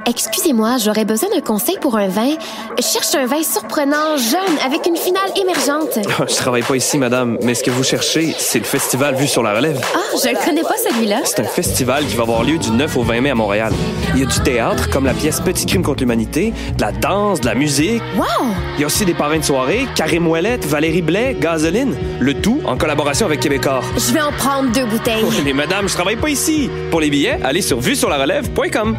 Excusez-moi, j'aurais besoin d'un conseil pour un vin. Je cherche un vin surprenant, jeune, avec une finale émergente. Je travaille pas ici, madame, mais ce que vous cherchez, c'est le festival Vue sur la Relève. Ah, je le connais pas, celui-là. C'est un festival qui va avoir lieu du 9 au 20 mai à Montréal. Il y a du théâtre, comme la pièce Petit crime contre l'humanité, de la danse, de la musique. Wow! Il y a aussi des parrains de soirée, Karim Ouellette, Valérie Blais, Gasoline. Le tout en collaboration avec Québécois. Je vais en prendre 2 bouteilles. Oui, mais madame, je travaille pas ici. Pour les billets, allez sur vuesurlarelève.com.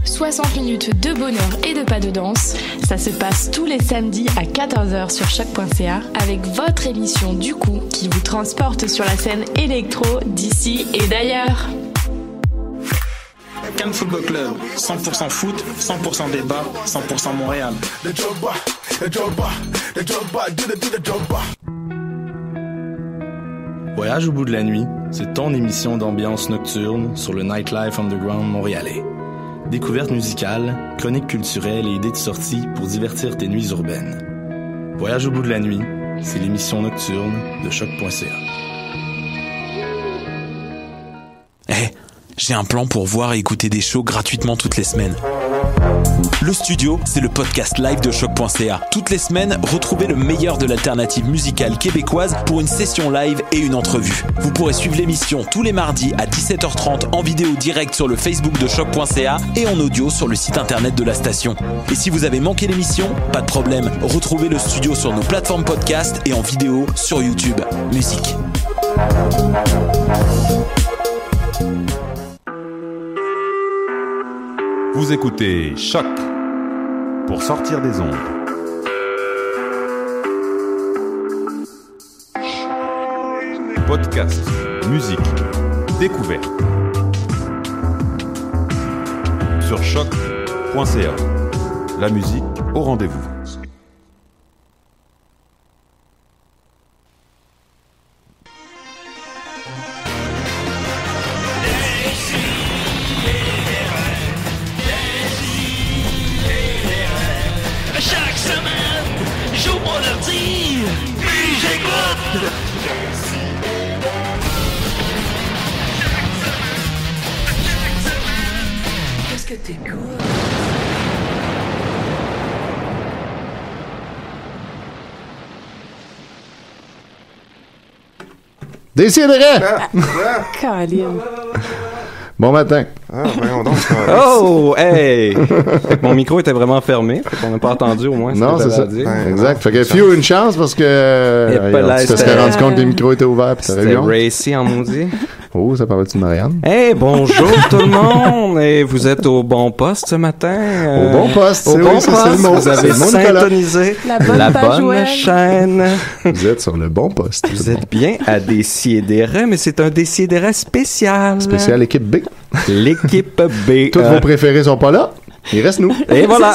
60 minutes de bonheur et de pas de danse. Ça se passe tous les samedis à 14h sur choc.ca avec votre émission du coup qui vous transporte sur la scène électro d'ici et d'ailleurs. Cannes Football Club, 100% foot, 100% débat, 100% Montréal. Voyage au bout de la nuit, c'est ton émission d'ambiance nocturne sur le Nightlife Underground montréalais. Découvertes musicales, chroniques culturelles et idées de sortie pour divertir tes nuits urbaines. Voyage au bout de la nuit, c'est l'émission nocturne de choc.ca. J'ai un plan pour voir et écouter des shows gratuitement toutes les semaines. Le studio, c'est le podcast live de choc.ca. Toutes les semaines, retrouvez le meilleur de l'alternative musicale québécoise pour une session live et une entrevue. Vous pourrez suivre l'émission tous les mardis à 17h30 en vidéo direct sur le Facebook de choc.ca et en audio sur le site internet de la station. Et si vous avez manqué l'émission, pas de problème. Retrouvez le studio sur nos plateformes podcast et en vidéo sur YouTube. Musique. Vous écoutez Choc pour sortir des ondes. Podcast, musique, découverte. Sur choc.ca. La musique au rendez-vous. Décidérez! Caroline. Bon matin. Ah, voyons donc. Oh, hey! Fait que mon micro était vraiment fermé. Fait qu'on n'a pas entendu au moins. Non, c'est ça. Exact. Fait que Few une chance parce que tu te serais rendu compte que les micros étaient ouverts pis t'aurais C'était vu. racy en maudit. Oh, ça parlait-tu de Marianne? Hey, bonjour tout le monde! Et vous êtes au bon poste ce matin? Au bon poste, au c'est bon oui, ça, poste. c'est le mot. Vous avez syntonisé la bonne chaîne. Vous êtes sur le bon poste. Vous êtes bien à Décidérez, mais c'est un Décidérez spécial. Spécial équipe B. L'équipe B. Tous vos préférés sont pas là. Il reste nous. Et voilà.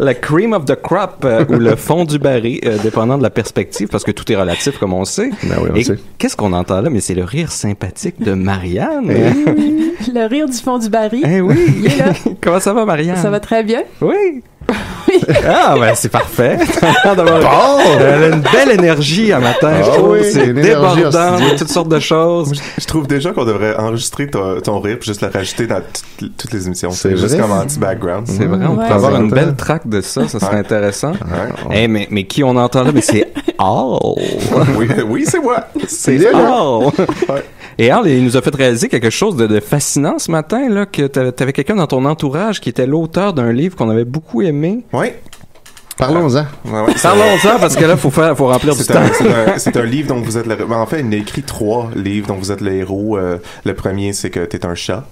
Le cream of the crop ou le fond du baril, dépendant de la perspective, parce que tout est relatif, comme on sait. Ben oui, on Et sait. qu'est-ce qu'on entend là? Mais c'est le rire sympathique de Marianne. Oui, le rire du fond du baril. Eh oui. Il est là. Comment ça va, Marianne? Ça va très bien. Oui. Ah, ben c'est parfait. Elle a une belle énergie à matin, je trouve. Oui, C'est une énergie débordant, hostile. toutes sortes de choses. Je trouve déjà qu'on devrait enregistrer ton rire puis juste le rajouter dans toutes les émissions. C'est juste vrai. comme anti-background. C'est vrai, on pourrait avoir une belle track de ça serait intéressant. Ouais. Eh, mais qui on entend là? Mais c'est Al. Oui, c'est moi. C'est Al. Et Al, il nous a fait réaliser quelque chose de fascinant ce matin, là, que t'avais quelqu'un dans ton entourage qui était l'auteur d'un livre qu'on avait beaucoup aimé. Oui. Parlons-en. Parlons-en, parce que là, faut remplir du temps. C'est un livre dont vous êtes en fait, il a écrit 3 livres dont vous êtes le héros. Le premier, c'est que t'es un chat.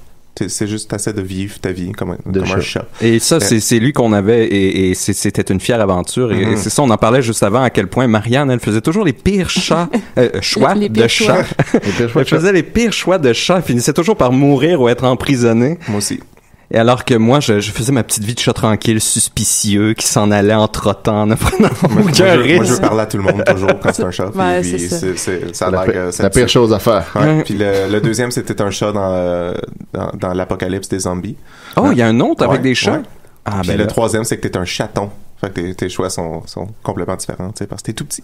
C'est juste assez de vivre ta vie comme un chat. Et ça, c'est lui qu'on avait, et c'était une fière aventure. Et c'est ça, on en parlait juste avant, à quel point Marianne, elle faisait toujours les pires choix de chats. Elle faisait les pires choix de chats. Elle finissait toujours par mourir ou être emprisonnée. Moi aussi. Et alors que moi, je faisais ma petite vie de chat tranquille, suspicieux, qui s'en allait en trottant, en apprenant aucun risque. Moi, je veux parler à tout le monde toujours quand c'est un chat. Ouais, puis ça a l'air la pire chose à faire. Ouais. Puis le deuxième, c'était un chat dans l'apocalypse des zombies. Oh, il y a un autre avec des chats? Ouais. Ah, puis le troisième, c'est que t'es un chaton. Fait que tes choix sont complètement différents, tu sais, parce que t'es tout petit.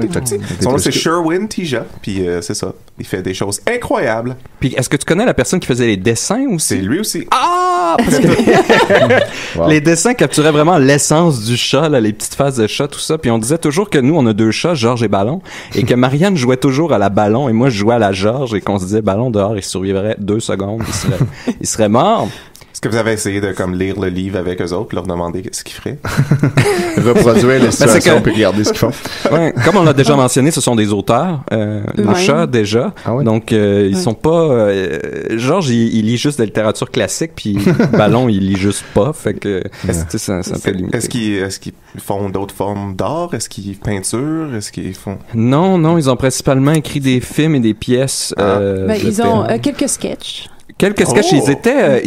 T'es tout petit. Son nom, c'est Sherwin Tija, puis c'est ça. Il fait des choses incroyables. Puis est-ce que tu connais la personne qui faisait les dessins aussi? C'est lui aussi. Ah! Parce que les dessins capturaient vraiment l'essence du chat, là, les petites faces de chat, tout ça. Puis on disait toujours que nous, on a 2 chats, Georges et Ballon, et que Marianne jouait toujours à la Ballon, et moi, je jouais à la Georges, et qu'on se disait Ballon dehors, il survivrait 2 secondes, il serait mort. Est-ce que vous avez essayé de comme lire le livre avec eux autres, leur demander ce qu'ils feraient? Reproduire les situations puis regarder ce qu'ils font. Ouais, comme on l'a déjà mentionné, ce sont des auteurs, les chats déjà. Ah ouais? Donc ils sont pas. Georges, il lit juste de la littérature classique, puis Ballon, il lit juste pas. Fait que c'est un peu limité. Est-ce qu'ils font d'autres formes d'art? Est-ce qu'ils peinturent? Est-ce qu'ils font? Non, ils ont principalement écrit des films et des pièces. Ils ont quelques sketchs. Quelques sketchs, ils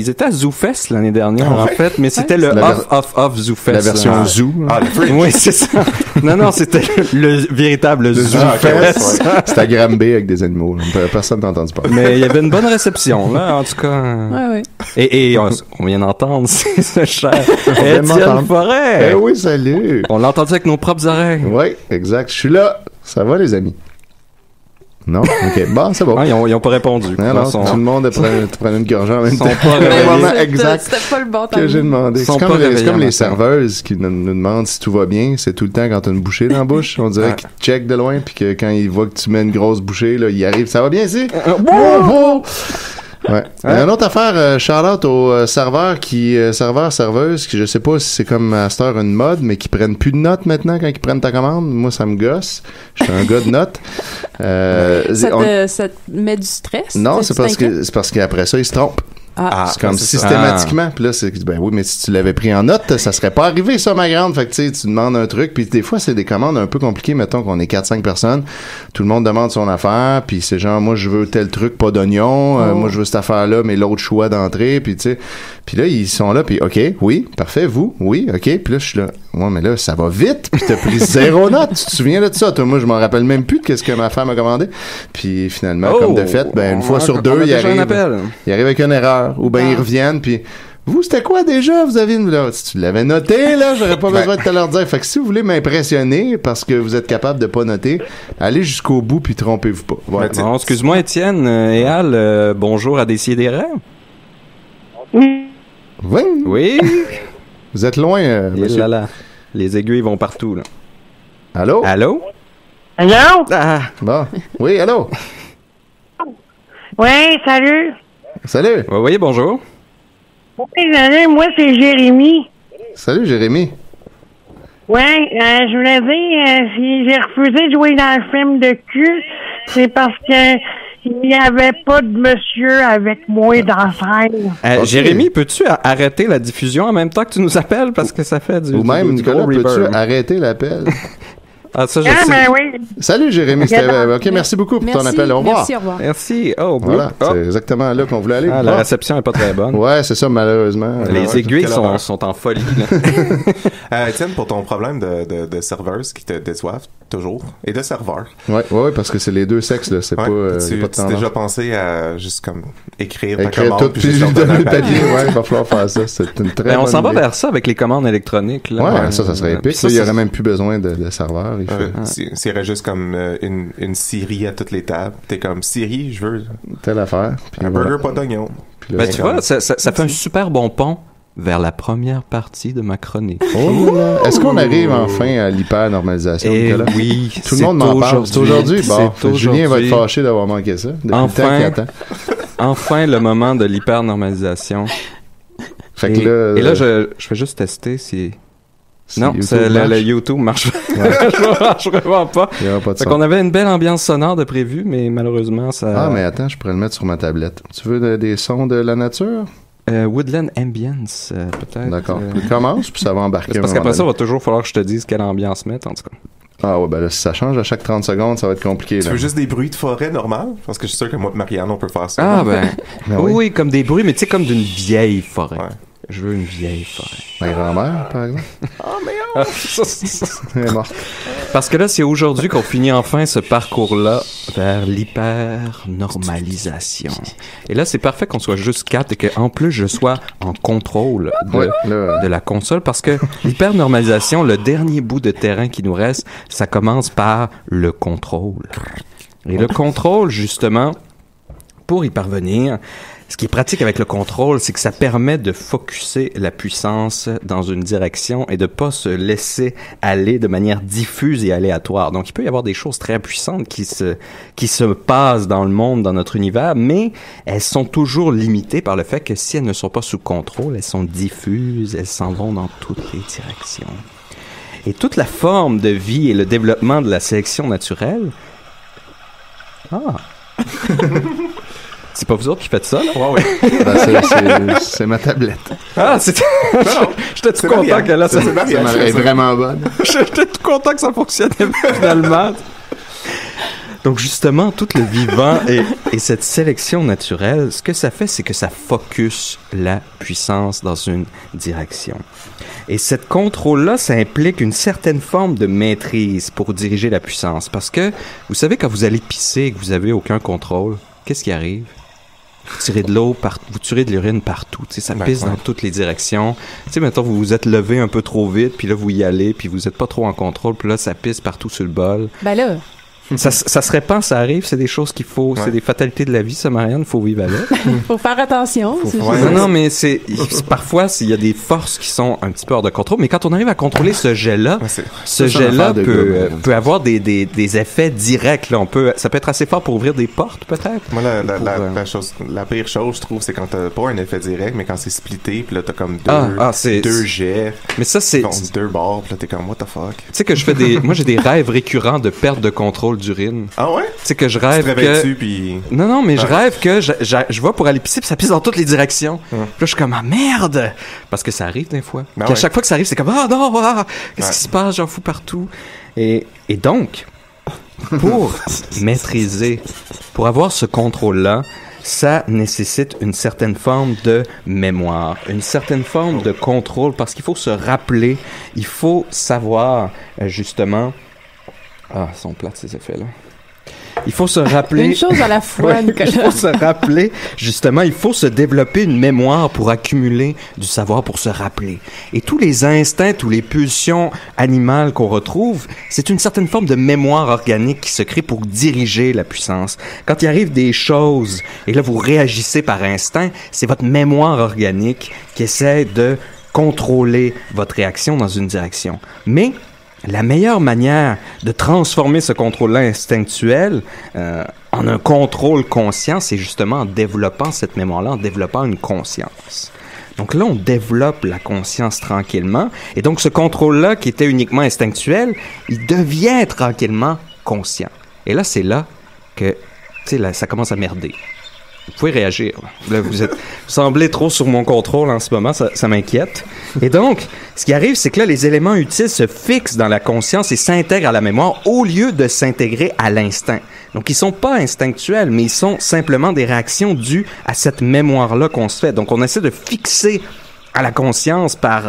étaient à ZooFest l'année dernière, en fait, mais c'était le off ZooFest. La version Zoo. Ah, le Fringe. Oui, c'est ça. Non, c'était le véritable ZooFest. C'était à Granby avec des animaux. Personne n'a entendu parler. Mais il y avait une bonne réception, là, en tout cas. Ouais. Et on vient d'entendre, c'est ce cher Étienne Forêt. Eh oui, salut. On l'a entendu avec nos propres oreilles. Oui, exact. Je suis là. Ça va, les amis? Non? OK. Bon, c'est bon. Ah, ils ont pas répondu. Non, tout le monde prenait une gorgée en même temps. C'était pas le bon temps. Que j'ai demandé. C'est comme les serveuses qui nous demandent si tout va bien. C'est tout le temps quand t'as une bouchée dans la bouche. On dirait qu'ils checkent de loin puis que quand ils voient que tu mets une grosse bouchée, là, ils arrivent. Ça va bien ici? Ouais. Une autre affaire, shout-out aux serveurs serveuses, qui je sais pas si c'est comme à cette heure une mode, mais qui prennent plus de notes maintenant quand ils prennent ta commande. Moi, ça me gosse. Je suis un gars de notes. Ça te met du stress? Non, c'est parce qu'après ça, ils se trompent. C'est comme systématiquement. Puis là, c'est ben oui, mais si tu l'avais pris en note, ça serait pas arrivé, ça, ma grande. Fait que tu sais, tu demandes un truc, puis des fois, c'est des commandes un peu compliquées. Mettons qu'on est 4-5 personnes. Tout le monde demande son affaire, puis c'est genre, moi, je veux tel truc, pas d'oignon. Moi, je veux cette affaire-là, mais l'autre choix d'entrée. Puis tu sais, puis là, ils sont là, puis OK, oui, parfait, vous, oui, OK. Puis là, je suis là, ouais, mais là, ça va vite, puis t'as pris 0 note. Tu te souviens de ça? Toi, moi, je m'en rappelle même plus de qu'est-ce que ma femme a commandé. Puis finalement, comme de fait, ben une fois sur 2, il arrive avec une erreur. Ou ben ils reviennent, puis vous, c'était quoi déjà? Vous avez là, si tu l'avais noté, là, j'aurais pas besoin de te leur dire. Fait que si vous voulez m'impressionner parce que vous êtes capable de pas noter, allez jusqu'au bout puis trompez-vous pas. Voilà. Bon, excuse-moi, Étienne et Al, bonjour à Décideret. Oui. Vous êtes loin, monsieur. Là. Les aiguilles vont partout, là. Allô? Allô? Ah, bon. Oui, allô? Oui, salut. Salut. Oui, bonjour. Oui, salut, moi, c'est Jérémy. Salut, Jérémy. Oui, je voulais dire, si j'ai refusé de jouer dans le film de cul, c'est parce que il n'y avait pas de monsieur avec moi dans la scène. Okay. Jérémy, peux-tu arrêter la diffusion en même temps que tu nous appelles? Parce que ça fait du... Ou même, Nicolas, peux-tu arrêter l'appel? Ah, ça, je sais. Ben oui. Salut, Jérémy. OK, merci beaucoup pour ton appel. Au revoir. Merci, au revoir. Merci. Oh, voilà, c'est exactement là qu'on voulait aller. La réception n'est pas très bonne. Ouais, c'est ça, malheureusement. Les aiguilles sont en folie. Étienne, pour ton problème de serveuse qui te déçoivent toujours, et de serveur. Ouais, parce que c'est les deux sexes, là. C'est pas de tu as déjà pensé à juste comme écrire ta commande, tout, puis juste donner le papier. Ouais, il va falloir faire ça. C'est une très bonne on s'en va idée. vers ça avec les commandes électroniques, là. Ouais, ça serait épique. Il y aurait même plus besoin de serveur. S'il y aurait juste comme une Siri à toutes les tables, t'es comme Siri, je veux telle affaire. Un burger pas d'oignon. Ben tu vois, ça fait un super bon pont vers la première partie de ma chronique. Oh là là. Est-ce qu'on arrive enfin à l'hyper-normalisation? Oui. Tout le monde m'en parle. C'est aujourd'hui. Bon, Julien va être fâché d'avoir manqué ça. Enfin, le moment de l'hyper-normalisation. Fait que et là, je vais juste tester si... Non, le YouTube marche vraiment pas. Il y aura pas de son. Fait qu'on avait une belle ambiance sonore de prévu, mais malheureusement, ça... Ah, mais attends, je pourrais le mettre sur ma tablette. Tu veux des sons de la nature? Woodland Ambience, peut-être. D'accord. Commence, puis ça va embarquer. Parce qu'après ça, il va toujours falloir que je te dise quelle ambiance mettre, en tout cas. Ah ouais, ben là, si ça change à chaque 30 secondes, ça va être compliqué. Tu veux juste des bruits de forêt normal? Parce que je suis sûr que moi et Marianne, on peut faire ça. Ah oui, comme des bruits, mais tu sais, comme d'une vieille forêt. Ouais. Je veux une vieille forêt. Ma grand-mère, par exemple. Oh, mais elle est morte. Parce que là, c'est aujourd'hui qu'on finit enfin ce parcours-là vers l'hyper-normalisation. Et là, c'est parfait qu'on soit juste 4 et qu'en plus, je sois en contrôle de la console parce que l'hyper-normalisation, le dernier bout de terrain qui nous reste, ça commence par le contrôle. Et le contrôle, justement, pour y parvenir, ce qui est pratique avec le contrôle, c'est que ça permet de focusser la puissance dans une direction et de pas se laisser aller de manière diffuse et aléatoire. Donc, il peut y avoir des choses très puissantes qui se passent dans le monde, dans notre univers, mais elles sont toujours limitées par le fait que si elles ne sont pas sous contrôle, elles sont diffuses, elles s'en vont dans toutes les directions. Et toute la forme de vie et le développement de la sélection naturelle... C'est pas vous autres qui faites ça, là? Ouais. C'est ma tablette. Ah, c'était... J'étais tout content que là, ça est vraiment bonne. J'étais tout content que ça fonctionnait finalement. Donc, justement, tout le vivant et cette sélection naturelle, ce que ça fait, c'est que ça focus la puissance dans une direction. Et cette contrôle-là, ça implique une certaine forme de maîtrise pour diriger la puissance. Parce que, vous savez, quand vous allez pisser et que vous avez aucun contrôle, qu'est-ce qui arrive? Vous tirez de l'eau, vous tirez de l'urine partout. Tu sais, ça pisse dans toutes les directions. Tu sais, maintenant, vous vous êtes levé un peu trop vite, puis là, vous y allez, puis vous êtes pas trop en contrôle, puis là, ça pisse partout sur le bol. Ben là... Ça se répand, ça arrive, c'est des choses qu'il faut, c'est des fatalités de la vie, ça, Marianne, il faut vivre avec. Faut faire attention. Non, mais parfois, il y a des forces qui sont un petit peu hors de contrôle, mais quand on arrive à contrôler ce jet-là, peut avoir des effets directs, là. Ça peut être assez fort pour ouvrir des portes, peut-être. Moi, la pire chose, je trouve, c'est quand t'as pas un effet direct, mais quand c'est splitté, puis là, t'as comme deux jets. Mais ça, c'est... deux bords, puis là, t'es comme, what the fuck? Tu sais que moi, j'ai des rêves récurrents de perte de contrôle d'urine. Ah ouais? Tu sais que je rêve que... puis... Non, mais je rêve que je vais pour aller pisser puis ça pisse dans toutes les directions. Puis là, je suis comme, ah merde! Parce que ça arrive des fois. Puis à chaque fois que ça arrive, c'est comme, ah non, qu'est-ce qui se passe? J'en fous partout. Et donc, pour maîtriser, pour avoir ce contrôle-là, ça nécessite une certaine forme de mémoire, une certaine forme de contrôle, parce qu'il faut se rappeler, il faut savoir, justement... Ah, ils sont plates, ces effets-là. Il faut se rappeler... Une chose à la fois, Nicolas. Il faut se rappeler, justement, il faut se développer une mémoire pour accumuler du savoir, pour se rappeler. Et tous les instincts, tous les pulsions animales qu'on retrouve, c'est une certaine forme de mémoire organique qui se crée pour diriger la puissance. Quand il arrive des choses, et là, vous réagissez par instinct, c'est votre mémoire organique qui essaie de contrôler votre réaction dans une direction. Mais... la meilleure manière de transformer ce contrôle-là instinctuel en un contrôle conscient, c'est justement en développant cette mémoire-là, en développant une conscience. Donc là, on développe la conscience tranquillement. Et donc, ce contrôle-là, qui était uniquement instinctuel, il devient tranquillement conscient. Et là, c'est là que, tu sais, là, ça commence à merder. Vous pouvez réagir. Là, vous semblez trop sur mon contrôle en ce moment, ça m'inquiète. Et donc, ce qui arrive, c'est que là, les éléments utiles se fixent dans la conscience et s'intègrent à la mémoire au lieu de s'intégrer à l'instinct. Donc, ils sont pas instinctuels, mais ils sont simplement des réactions dues à cette mémoire-là qu'on se fait. Donc, on essaie de fixer à la conscience par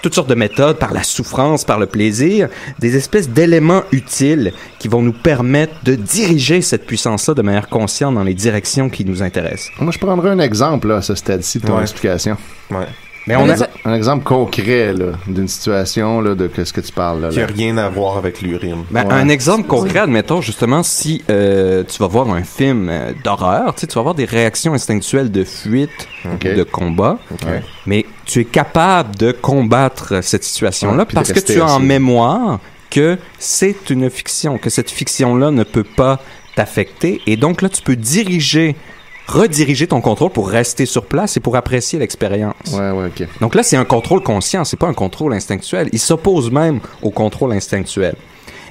toutes sortes de méthodes, par la souffrance, par le plaisir, des espèces d'éléments utiles qui vont nous permettre de diriger cette puissance-là de manière consciente dans les directions qui nous intéressent. Moi, je prendrais un exemple là, à ce stade-ci de ton explication. Ouais. Mais on a un exemple concret là, d'une situation là, de ce que tu parles. Là, qui n'a rien à voir avec l'urine. Un exemple concret, admettons justement, si tu vas voir un film d'horreur, tu vas avoir des réactions instinctuelles de fuite ou de combat, mais tu es capable de combattre cette situation-là parce que tu as en mémoire que c'est une fiction, que cette fiction-là ne peut pas t'affecter, et donc là, tu peux rediriger ton contrôle pour rester sur place et pour apprécier l'expérience. OK. Donc là, c'est un contrôle conscient, c'est pas un contrôle instinctuel. Il s'oppose même au contrôle instinctuel.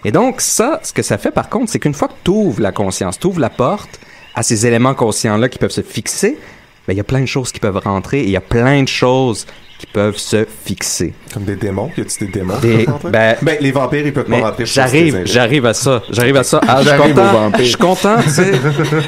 Et donc ça, ce que ça fait par contre, c'est qu'une fois que tu ouvres la conscience, tu ouvres la porte à ces éléments conscients-là qui peuvent se fixer, ben, il y a plein de choses qui peuvent rentrer et il y a plein de choses qui peuvent se fixer. Comme des démons? Y a-t-il des démons? Les vampires, ils peuvent pas rentrer. J'arrive à ça. Ah, je suis content, tu sais.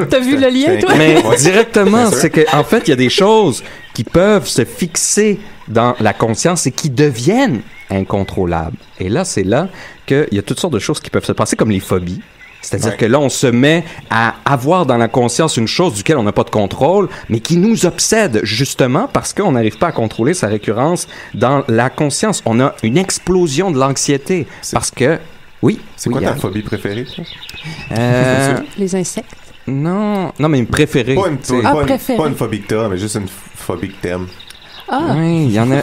T'as vu le lien, toi? Mais directement, c'est que, en fait, il y a des choses qui peuvent se fixer dans la conscience et qui deviennent incontrôlables. Et là, c'est là qu'il y a toutes sortes de choses qui peuvent se passer, comme les phobies. C'est-à-dire que là, on se met à avoir dans la conscience une chose duquel on n'a pas de contrôle, mais qui nous obsède justement parce qu'on n'arrive pas à contrôler sa récurrence dans la conscience. On a une explosion de l'anxiété parce que... Oui. C'est quoi ta phobie préférée? Les insectes. Non, mais une préférée. Pas une phobie que t'as, mais juste une phobie que t'aimes. Ah. Oui, il y en a...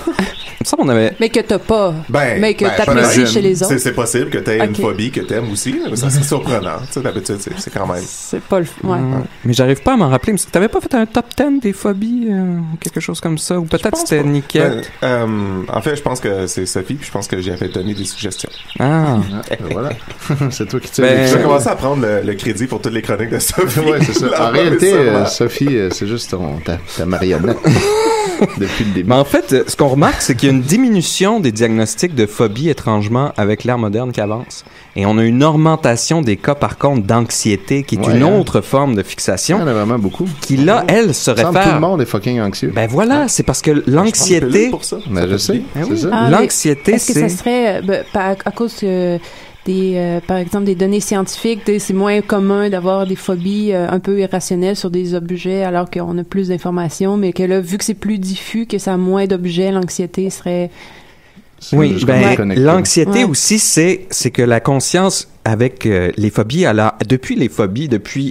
Ça, on avait... Mais que t'as pas. Mais que t'apprécies chez les autres. C'est possible que t'aies une phobie que t'aimes aussi, mais ça c'est surprenant. Tu sais, d'habitude, c'est quand même... C'est pas le... Ouais. Mais j'arrive pas à m'en rappeler. T'avais pas fait un top 10 des phobies ou quelque chose comme ça? Ou peut-être c'était Nickel? En fait, je pense que c'est Sophie, puis je pense que j'y avais donné des suggestions. Ah. Voilà. C'est toi qui tires. Je vais commencer à prendre le crédit pour toutes les chroniques de Sophie. Ouais, c'est ça. En réalité, Sophie, c'est juste ta marionnette. Depuis le début. Mais en fait, ce qu'on remarque, c'est qu'il y a une diminution des diagnostics de phobie étrangement avec l'ère moderne qui avance. Et on a une augmentation des cas, par contre, d'anxiété, qui est une autre forme de fixation. Il y en a vraiment beaucoup. Qui, là, elle, se réfère... Tout le monde est fucking anxieux. Ben voilà, c'est parce que l'anxiété... pour ça. Ben, je sais. C'est ça. L'anxiété, c'est... Est-ce que ça serait à cause que... par exemple, des données scientifiques, c'est moins commun d'avoir des phobies un peu irrationnelles sur des objets alors qu'on a plus d'informations, mais que là, vu que c'est plus diffus, que ça a moins d'objets, l'anxiété serait... Oui, l'anxiété aussi, c'est que la conscience avec les phobies, depuis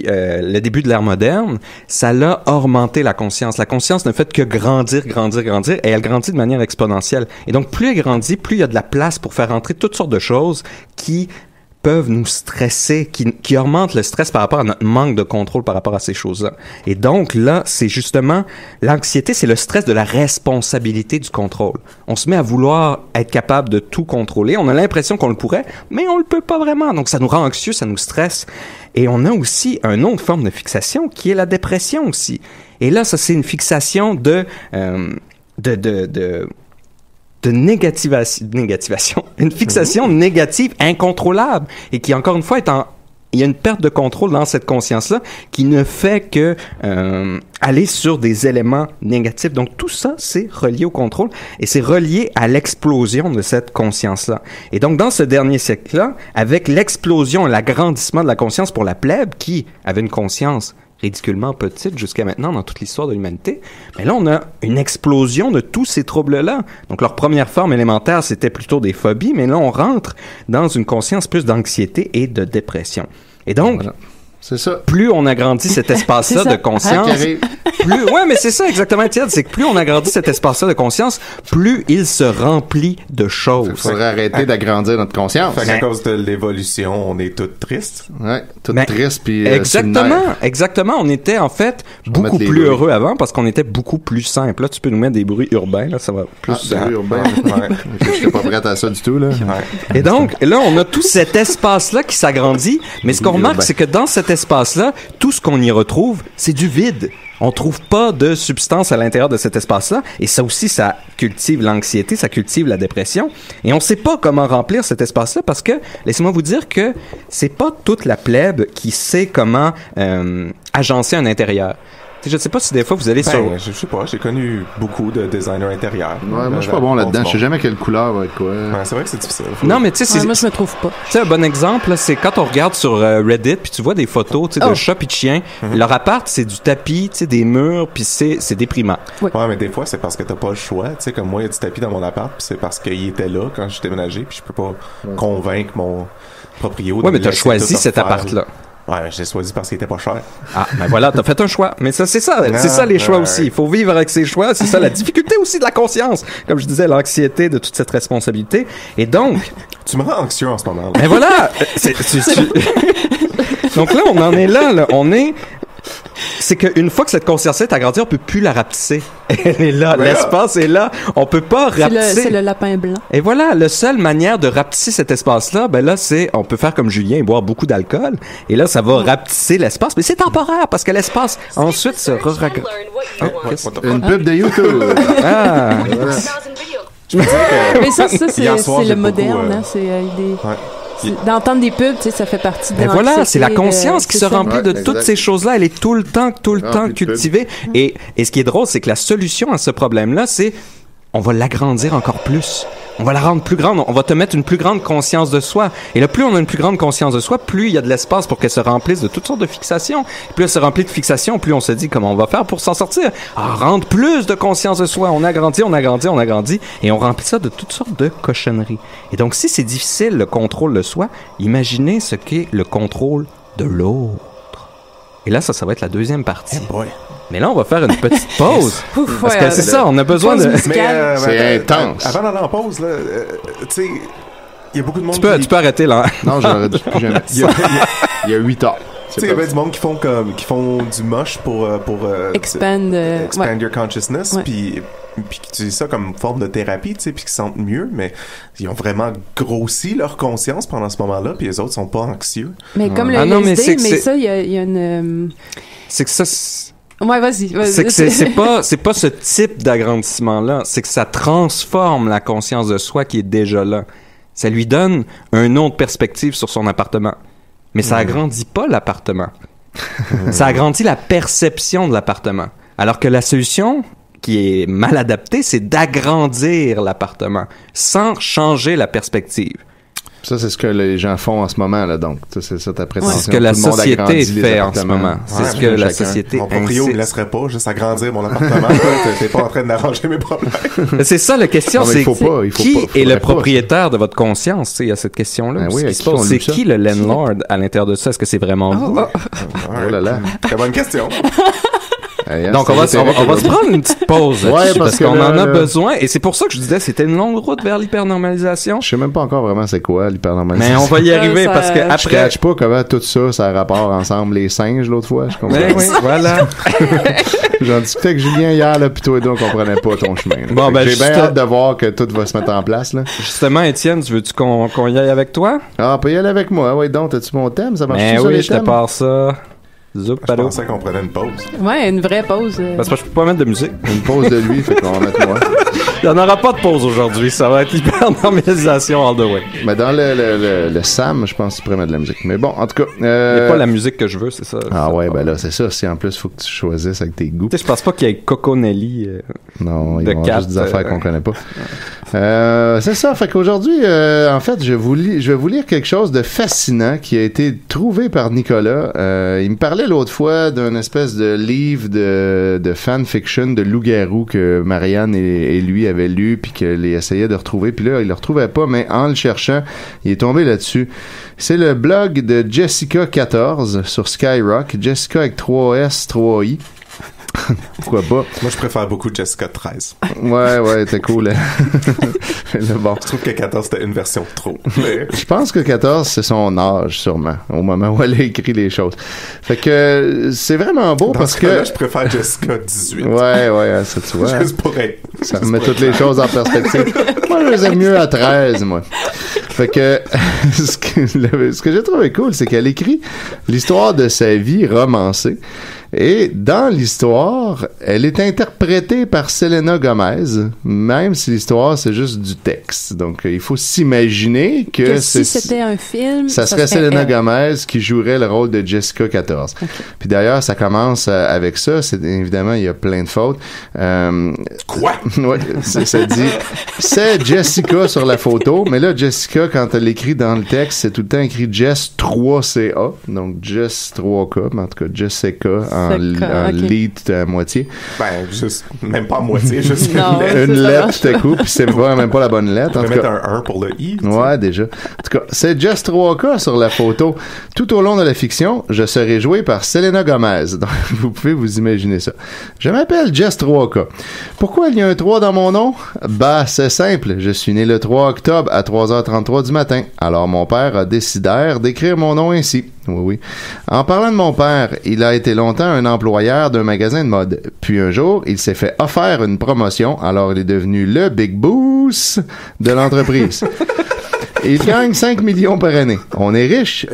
le début de l'ère moderne, ça l'a augmenté la conscience. La conscience ne fait que grandir, et elle grandit de manière exponentielle. Et donc, plus elle grandit, plus il y a de la place pour faire entrer toutes sortes de choses qui peuvent nous stresser, qui augmentent le stress par rapport à notre manque de contrôle par rapport à ces choses-là. Et donc, là, c'est justement, l'anxiété, c'est le stress de la responsabilité du contrôle. On se met à vouloir être capable de tout contrôler. On a l'impression qu'on le pourrait, mais on le peut pas vraiment. Donc, ça nous rend anxieux, ça nous stresse. Et on a aussi une autre forme de fixation qui est la dépression aussi. Et là, ça, c'est une fixation de négativation, une fixation négative incontrôlable et qui, encore une fois, il y a une perte de contrôle dans cette conscience-là qui ne fait que aller sur des éléments négatifs. Donc, tout ça, c'est relié au contrôle et c'est relié à l'explosion de cette conscience-là. Et donc, dans ce dernier siècle-là, avec l'explosion et l'agrandissement de la conscience pour la plèbe qui avait une conscience ridiculement petite jusqu'à maintenant dans toute l'histoire de l'humanité, mais là, on a une explosion de tous ces troubles-là. Donc, leur première forme élémentaire, c'était plutôt des phobies, mais là, on rentre dans une conscience plus d'anxiété et de dépression. Et donc, voilà. C'est ça. Plus on agrandit cet espace-là de conscience, ouais, mais c'est ça exactement, Étienne, c'est que plus on agrandit cet espace-là de conscience, plus il se remplit de choses. Il faudrait arrêter d'agrandir notre conscience. Fait qu'à cause de l'évolution, on est toutes tristes. Ouais, toutes tristes puis exactement. On était en fait beaucoup plus heureux avant parce qu'on était beaucoup plus simple. Là, tu peux nous mettre des bruits urbains, là, ça va plus. Des bruits urbains. Je suis pas prête à ça du tout là. Ouais. Et donc là, on a tout cet espace-là qui s'agrandit, mais ce qu'on remarque, c'est que dans cet espace-là, tout ce qu'on y retrouve, c'est du vide. On trouve pas de substance à l'intérieur de cet espace-là, et ça aussi, ça cultive l'anxiété, ça cultive la dépression, et on sait pas comment remplir cet espace-là parce que, laissez-moi vous dire que c'est pas toute la plèbe qui sait comment agencer un intérieur. Je ne sais pas si des fois vous allez sur... Je sais pas, j'ai connu beaucoup de designers intérieurs. Ouais, moi je suis pas bon là-dedans, je sais jamais quelle couleur va être quoi. Ouais, c'est vrai que c'est difficile. Non, mais tu sais, moi je me trouve pas. Tu sais, un bon exemple, là, c'est quand on regarde sur Reddit, puis tu vois des photos de chats puis de chiens, leur appart, c'est du tapis, tu sais, des murs, puis c'est déprimant. Ouais, mais des fois, c'est parce que t'as pas le choix. Tu sais, comme moi, il y a du tapis dans mon appart, puis c'est parce qu'il était là quand j'ai déménagé, puis je peux pas convaincre mon proprio. Ouais, mais t'as choisi cet appart-là. Ouais, j'ai choisi parce qu'il était pas cher. Ah, ben voilà, t'as fait un choix. Mais ça, c'est ça les choix aussi. Il faut vivre avec ses choix. C'est ça la difficulté aussi de la conscience. Comme je disais, l'anxiété de toute cette responsabilité. Et donc... Tu me rends anxieux en ce moment. Ben voilà! Donc là, on en est là. C'est qu'une fois que cette conscience est agrandie, on peut plus la rapetisser. Elle est là, l'espace est là. On peut pas rapetisser. C'est le lapin blanc. Et voilà, la seule manière de rapetisser cet espace-là, ben là, on peut faire comme Julien et boire beaucoup d'alcool. Et là, ça va rapetisser l'espace. Mais c'est temporaire parce que l'espace, ensuite, se re-ragrandit. Une pub de YouTube. Ah! Mais ça, c'est le moderne. Hein, c'est des... D'entendre des pubs, tu sais, ça fait partie de Mais voilà, c'est la conscience qui se remplit de toutes ces choses-là. Elle est tout le temps cultivée. Et ce qui est drôle, c'est que la solution à ce problème-là, c'est on va l'agrandir encore plus. On va la rendre plus grande. On va te mettre une plus grande conscience de soi. Et là, plus on a une plus grande conscience de soi, plus il y a de l'espace pour qu'elle se remplisse de toutes sortes de fixations. Et plus elle se remplit de fixations, plus on se dit comment on va faire pour s'en sortir. Rendre plus de conscience de soi. On agrandit. Et on remplit ça de toutes sortes de cochonneries. Et donc, si c'est difficile, le contrôle de soi, imaginez ce qu'est le contrôle de l'autre. Et là, ça va être la deuxième partie. Mais là, on va faire une petite pause. Parce que c'est ça, on a besoin de... c'est intense. Avant d'aller en pause, là, tu sais, il y a beaucoup de monde Tu peux arrêter, là. Non, j'aurais dû plus jamais. Il y a 8 heures. Tu sais, il y a du monde qui font du moche pour expand your consciousness, puis qui utilisent ça comme forme de thérapie, tu sais, puis qui se sentent mieux, mais ils ont vraiment grossi leur conscience pendant ce moment-là, puis les autres sont pas anxieux. Mais comme le LSD, mais ça, il y a une... C'est que ça... Ouais, vas-y. C'est pas ce type d'agrandissement-là. C'est que ça transforme la conscience de soi qui est déjà là. Ça lui donne une autre perspective sur son appartement. Mais ça agrandit pas l'appartement. Ça agrandit la perception de l'appartement. Alors que la solution qui est mal adaptée, c'est d'agrandir l'appartement sans changer la perspective. Ça, c'est ce que les gens font en ce moment, là, donc. C'est ça ta prétention. C'est ce que la société fait en ce moment. C'est ce que la société Mon proprio me laisserait pas juste agrandir mon appartement. T'es pas en train d'arranger mes problèmes. C'est ça, la question, c'est qui est le propriétaire de votre conscience? Il y a cette question-là. C'est qui le landlord à l'intérieur de ça? Est-ce que c'est vraiment vous? Oh là là. Très bonne question. Donc, on va se prendre une petite pause parce qu'on en a besoin. Et c'est pour ça que je disais c'était une longue route vers l'hypernormalisation. Je sais même pas encore vraiment c'est quoi l'hypernormalisation. Mais on va y arriver parce que après... Je catch pas comment tout ça a rapport ensemble. Les singes, l'autre fois, je comprends. Oui, voilà. J'en discutais avec Julien hier, là, puis toi et deux, on comprenait pas ton chemin. Bon, ben, j'ai bien hâte de voir que tout va se mettre en place, là. Justement, Étienne, tu veux-tu qu'on y aille avec toi? Ah, peut y aller avec moi. Oui, donc, as-tu mon thème? Ça marche-tu, ça, oui, les je te pars ça. Je pensais qu'on prenait une pause. Ouais, une vraie pause. Parce que je peux pas mettre de musique. Une pause de lui, fait qu'on va mettre moi. Il n'y en aura pas de pause aujourd'hui. Ça va être l'hypernormalisation all the way. Mais dans le Sam, je pense que tu pourrais mettre de la musique. Mais bon, en tout cas... Il n'y a pas la musique que je veux, c'est ça. Ah ouais, ben là, c'est ça. Si en plus, il faut que tu choisisses avec tes goûts. Tu sais, je pense pas qu'il y ait Coco Nelly non, il y a juste des affaires qu'on connaît pas. C'est ça. Fait qu'aujourd'hui, en fait, je vais vous lire quelque chose de fascinant qui a été trouvé par Nicolas. Il me parlait l'autre fois d'un espèce de livre de fanfiction de loup-garou que Marianne et lui avaient lu puis qu'il essayait de retrouver. Puis là, il le retrouvait pas, mais en le cherchant, il est tombé là-dessus. C'est le blog de Jessica14 sur Skyrock. Jessica avec 3S, 3I. Pourquoi pas? Moi, je préfère beaucoup Jessica 13. Ouais, t'es cool. Hein? Bon. Je trouve que 14, c'était une version de trop. Mais... Je pense que 14, c'est son âge, sûrement, au moment où elle a écrit les choses. Fait que c'est vraiment beau parce que... Là, je préfère Jessica 18. Ouais, ça, tu vois. Juste pour être... Ça remet toutes les choses en perspective. Moi, je les aime mieux à 13, moi. Fait que ce que j'ai trouvé cool, c'est qu'elle écrit l'histoire de sa vie romancée. Et dans l'histoire, elle est interprétée par Selena Gomez, même si l'histoire, c'est juste du texte. Donc, il faut s'imaginer que si c'était un film, ça serait Selena Gomez qui jouerait le rôle de Jessica 14. Okay. Puis d'ailleurs, ça commence avec ça. Évidemment, il y a plein de fautes. Quoi? Ouais, ça dit « C'est Jessica » sur la photo, mais là, Jessica, quand elle l'écrit dans le texte, c'est tout le temps écrit Jess 3CA, donc Jess 3K, mais en tout cas Jessica en lead à moitié. Ben, juste, même pas à moitié, juste une lettre tout à coup, puis c'est même pas la bonne lettre. On peut mettre un 1 pour le I. Ouais, déjà. En tout cas, c'est Jess 3K sur la photo. Tout au long de la fiction, je serai joué par Selena Gomez. Donc, vous pouvez vous imaginer ça. Je m'appelle Jess 3K. Pourquoi il y a un 3 dans mon nom? Bah, c'est simple. Je suis né le 3 octobre à 3h33 du matin. Alors, mon père a décidé d'écrire mon nom ainsi. Oui. En parlant de mon père, il a été longtemps un employeur d'un magasin de mode. Puis un jour, il s'est fait offrir une promotion, alors il est devenu le Big Boss de l'entreprise. Il gagne 5 millions par année. On est riche.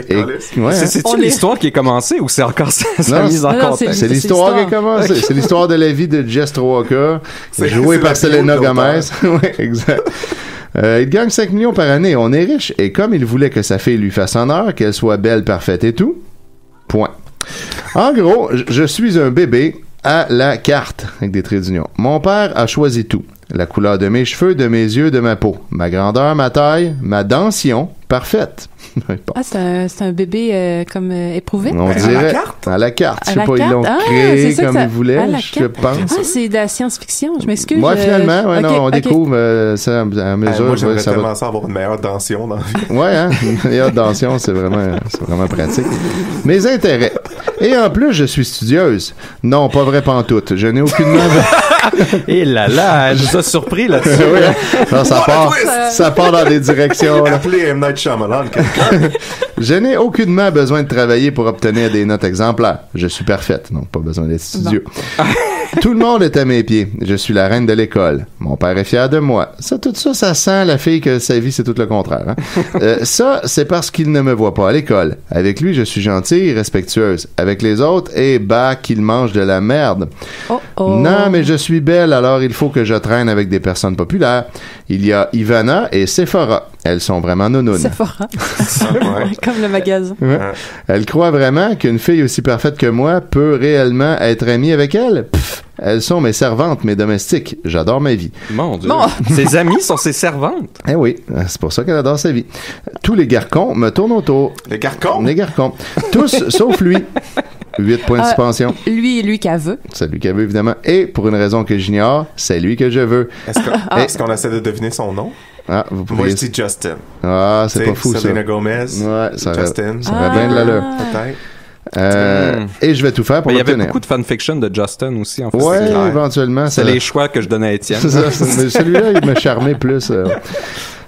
C'est-tu l'histoire qui est commencée ou c'est encore sa mise en contexte? C'est l'histoire qui est commencée. Okay. C'est l'histoire de la vie de Jess 3K, jouée par Selena Gomez. Oui, exact. Il gagne 5 millions par année. On est riche. Et comme il voulait que sa fille lui fasse honneur, qu'elle soit belle, parfaite et tout, point. En gros, je suis un bébé à la carte, avec des traits d'union. Mon père a choisi tout. La couleur de mes cheveux, de mes yeux, de ma peau. Ma grandeur, ma taille, ma dentition, parfaite. Bon. Ah, c'est un bébé comme éprouvé? On dirait à la carte. Je sais pas, ils l'ont créé comme ils voulaient, je pense. Ah, c'est de la science-fiction. Je m'excuse. Moi, finalement, on découvre ça à mesure. Moi, j'aimerais tellement ça avoir une meilleure dentition dans la vie. Ouais, hein? Une meilleure dentition, c'est vraiment pratique. Mes intérêts. Et en plus, je suis studieuse. Non, pas vrai pantoute. Je n'ai aucunement... Et là, je suis surpris là-dessus. Oui, hein? Non, ça part dans des directions. Appelez M. Night Shyamalan, quelqu'un. Je n'ai aucunement besoin de travailler pour obtenir des notes exemplaires. Je suis parfaite, donc pas besoin d'être studieux. Tout le monde est à mes pieds. Je suis la reine de l'école. Mon père est fier de moi. Tout ça, ça sent la fille que sa vie, c'est tout le contraire. Hein? Ça, c'est parce qu'il ne me voit pas à l'école. Avec lui, je suis gentille et respectueuse. Avec les autres, qu'il mange de la merde. Non, mais je suis belle, alors il faut que je traîne avec des personnes populaires. Il y a Ivana et Sephora. Elles sont vraiment nounounes. Sephora. Comme le magasin. Ouais. Elle croit vraiment qu'une fille aussi parfaite que moi peut réellement être amie avec elle? Pff, elles sont mes servantes, mes domestiques. J'adore ma vie. Mon Dieu. Bon. Ses amies sont ses servantes. Eh oui, c'est pour ça qu'elle adore sa vie. Tous les garcons me tournent autour. Les garcons? Les garcons. Tous, sauf lui. 8 points de suspension. Lui qu'elle veut. C'est lui qu'elle veut, évidemment. Et pour une raison que j'ignore, c'est lui que je veux. Est-ce qu'on essaie de deviner son nom? Ah, vous pouvez... Moi, je dis Justin. Ah, c'est pas fou, ça. Selena Gomez. Ouais, ça Justin. Ça aurait bien de l'allure. Peut-être. Et je vais tout faire pour l'obtenir. Il y avait l'obtenir. beaucoup de fanfiction de Justin aussi, en fait. Ouais, éventuellement. C'est les choix que je donnais à Étienne. C'est ça. Mais celui-là, il m'a charmé plus.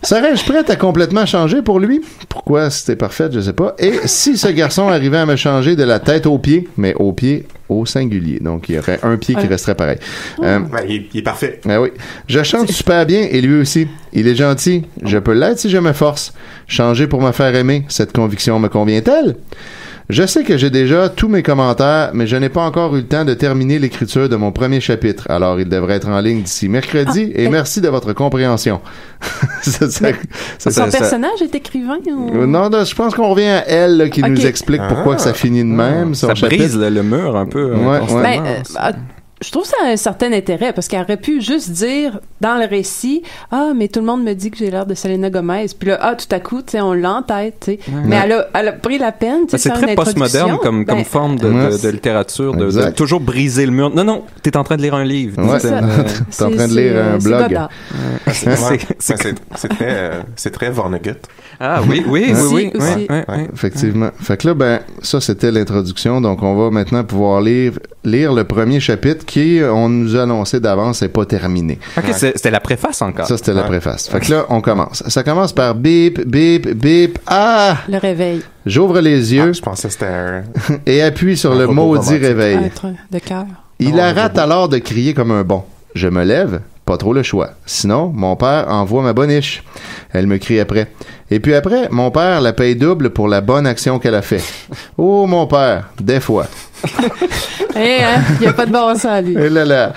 Serais-je prête à complètement changer pour lui? Pourquoi c'était parfait, je sais pas. Et si ce garçon arrivait à me changer de la tête aux pieds, mais aux pieds au singulier. Donc, il y aurait un pied qui resterait pareil. Il est parfait. Ben oui. Je chante super bien et lui aussi. Il est gentil. Je peux l'être si je me force. Changer pour me faire aimer. Cette conviction me convient-elle? Je sais que j'ai déjà tous mes commentaires, mais je n'ai pas encore eu le temps de terminer l'écriture de mon premier chapitre. Alors, il devrait être en ligne d'ici mercredi et merci de votre compréhension. Son personnage est écrivain ou... Non, je pense qu'on revient à elle là, qui nous explique pourquoi que ça finit de même. Ça brise le mur un peu. Je trouve ça a un certain intérêt parce qu'elle aurait pu juste dire dans le récit mais tout le monde me dit que j'ai l'air de Selena Gomez, puis là tout à coup tu sais on l'a en tête, tu sais. Mais elle a pris la peine, tu sais. C'est très postmoderne comme forme de littérature de toujours briser le mur. Non, t'es en train de lire un livre. T'es en train de lire un blog. C'est très Vonnegut. Ah oui. Effectivement. Fait que là ça c'était l'introduction, donc on va maintenant pouvoir lire le premier chapitre qui, on nous a annoncé d'avance, n'est pas terminé. OK, c'était la préface encore. Ça, c'était la préface. Fait que là, on commence. Ça commence par bip, bip, bip. Le réveil. J'ouvre les yeux. Je pensais que c'était et appuie sur le maudit réveil. De cœur. Il arrête alors de crier comme un bon. Je me lève. Pas trop le choix. Sinon, mon père envoie ma boniche. Elle me crie après. Et puis après, mon père la paye double pour la bonne action qu'elle a fait. Oh, mon père, des fois. Il n'y a pas de bon sens, lui. Et là.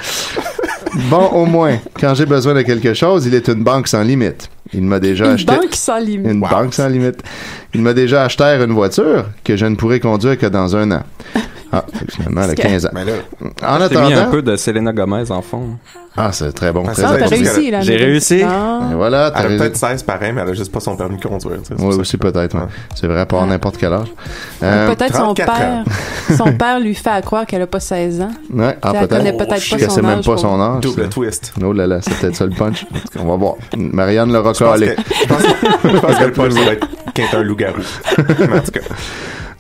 Bon, au moins, quand j'ai besoin de quelque chose, il est une banque sans limite. Il m'a déjà acheté... Une banque sans limite. Une banque sans limite. Il m'a déjà acheté une voiture que je ne pourrai conduire que dans 1 an. Finalement, elle a 15 ans. En attendant... J'ai mis un peu de Selena Gomez en fond. Ah, c'est très bon. T'as réussi, là. J'ai réussi. Et voilà, elle a peut-être 16 pareil, mais elle a juste pas son permis de conduire. Oui, aussi peut-être. Ouais. C'est vrai, pas à n'importe quel âge. Peut-être son père lui fait croire qu'elle a pas 16 ans. Ouais, elle connaît peut-être pas son âge. C'est même pas son âge. Double twist. Oh là là, c'est peut-être ça le punch. On va voir. Marianne l'aura collé. Je pense que le punch va être qu'elle est un loup-garou. En tout cas.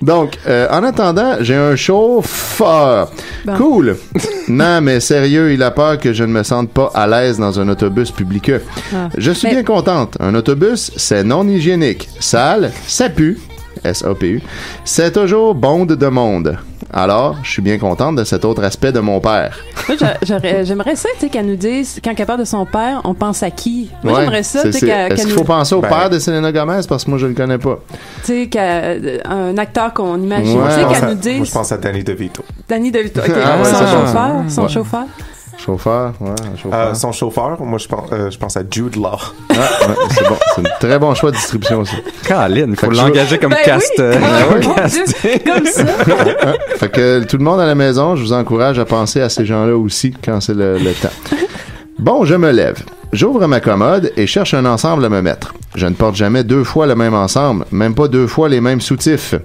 Donc, en attendant, j'ai un chauffeur. Bon. Cool. Non, mais sérieux, il a peur que je ne me sente pas à l'aise dans un autobus public. Je suis bien contente. Un autobus, c'est non hygiénique. Sale, ça pue. S-A-P-U. C'est toujours bonde de monde. Alors, je suis bien contente de cet autre aspect de mon père. Moi, j'aimerais ça, tu sais, qu'elle nous dise, quand elle parle de son père, on pense à qui? Moi, j'aimerais ça, tu sais, Est-ce qu'il faut penser au père de Selena Gomez? Parce que moi, je le connais pas. Tu sais, un acteur qu'on imagine. Tu sais, qu'elle nous dise... Moi, je pense à Danny DeVito. Danny DeVito, OK. Son chauffeur. Chauffeur, ouais, chauffeur. Son chauffeur, moi, je pense à Jude Law. Ouais, c'est bon. C'est un très bon choix de distribution, ça. Caroline, il faut l'engager comme cast. Comme ça. Fait que tout le monde à la maison, je vous encourage à penser à ces gens-là aussi quand c'est le temps. Bon, je me lève. J'ouvre ma commode et cherche un ensemble à me mettre. Je ne porte jamais 2 fois le même ensemble, même pas 2 fois les mêmes soutifs.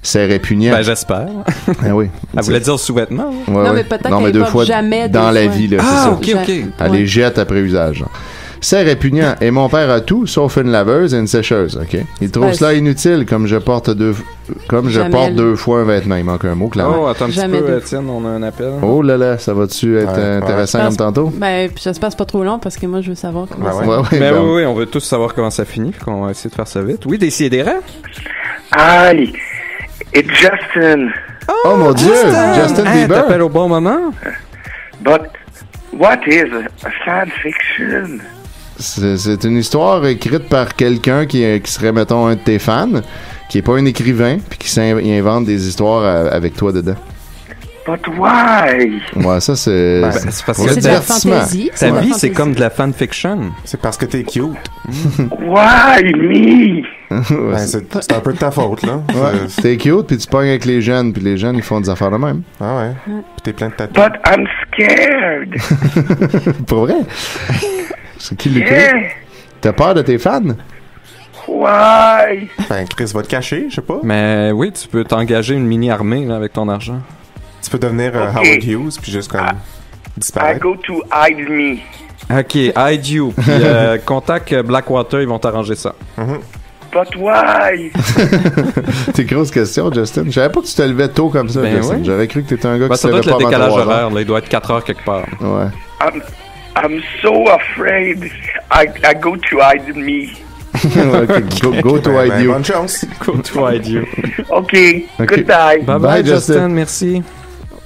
C'est répugnant. Ben, j'espère. Ah oui. Elle voulait dire sous-vêtements. Ouais, non, mais peut-être qu'elle 2 fois jamais dans la fois. vie, là, c'est ça. OK. Elle les jette après usage. Genre. C'est répugnant. Et mon père a tout, sauf une laveuse et une sécheuse, OK? Il trouve cela inutile, comme je porte 2 fois un vêtement. Il manque un mot, clairement. Oh, attends un petit peu, Étienne, on a un appel. Oh là là, ça va-tu être intéressant comme tantôt? Ben, puis j'espère que c'est pas trop long, parce que moi, je veux savoir comment ça oui, on veut tous savoir comment ça finit, qu'on va essayer de faire ça vite. Oui, Décidérez. Hi, it's Justin. Oh mon Dieu, Justin Bieber. T'appelles au bon moment? But what is a fan fiction? C'est une histoire écrite par quelqu'un qui serait, mettons, un de tes fans, qui est pas un écrivain, puis qui invente des histoires avec toi dedans. But why? Ouais, ça, c'est... c'est parce que c'est de la fantaisie. Ta vie, c'est comme de la fanfiction. C'est parce que t'es cute. Why me? C'est un peu de ta faute, là. Ouais, t'es cute, puis tu pognes avec les jeunes, puis les jeunes, ils font des affaires de même. Ah ouais. Puis t'es plein de tatous. But I'm scared. Pour vrai? C'est qui l'écrit? T'as peur de tes fans? Why? Ben, Chris va te cacher, je sais pas. Mais oui, tu peux t'engager une mini-armée là, avec ton argent. Tu peux devenir Howard Hughes, puis juste comme disparaître. I go to hide me. OK, hide you. Puis contact Blackwater, ils vont t'arranger ça. But why? T'es grosse question, Justin. Je savais pas que tu te levais tôt comme ça, Justin. Oui. J'aurais cru que t'étais un gars qui se levait pas avant 3 heures. Ça doit être le décalage horaire, là. Il doit être 4 heures quelque part. Ouais. I'm so afraid. I go to hide me. Go to hide you. Bonne chance. Go to hide you. OK. Goodbye. Bye, Justin. Merci.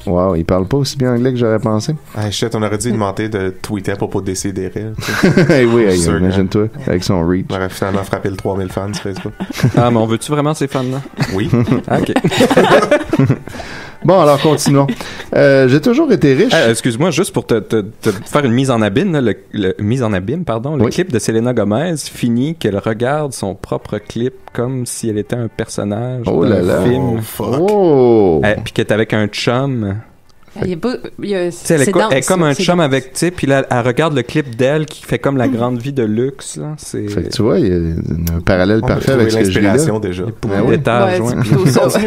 Wow, il parle pas aussi bien anglais que j'aurais pensé. Ah, shit, on aurait dû demander de tweeter à propos de Décidérez. Oui, imagine-toi, avec son reach. On aurait finalement frappé le 3000 fans sur Facebook. Ah, mais on veut-tu vraiment ces fans-là? Oui. OK. Bon, alors continuons. J'ai toujours été riche. Excuse-moi, juste pour te faire une mise en abîme, là, le clip de Selena Gomez finit qu'elle regarde son propre clip comme si elle était un personnage d'un film. Puis qu'elle est avec un chum. Elle est comme un chum avec, tu sais, puis là, elle regarde le clip d'elle qui fait comme la grande vie de luxe, là. Fait que tu vois, il y a un parallèle parfait avec ce que je lis là. Déjà.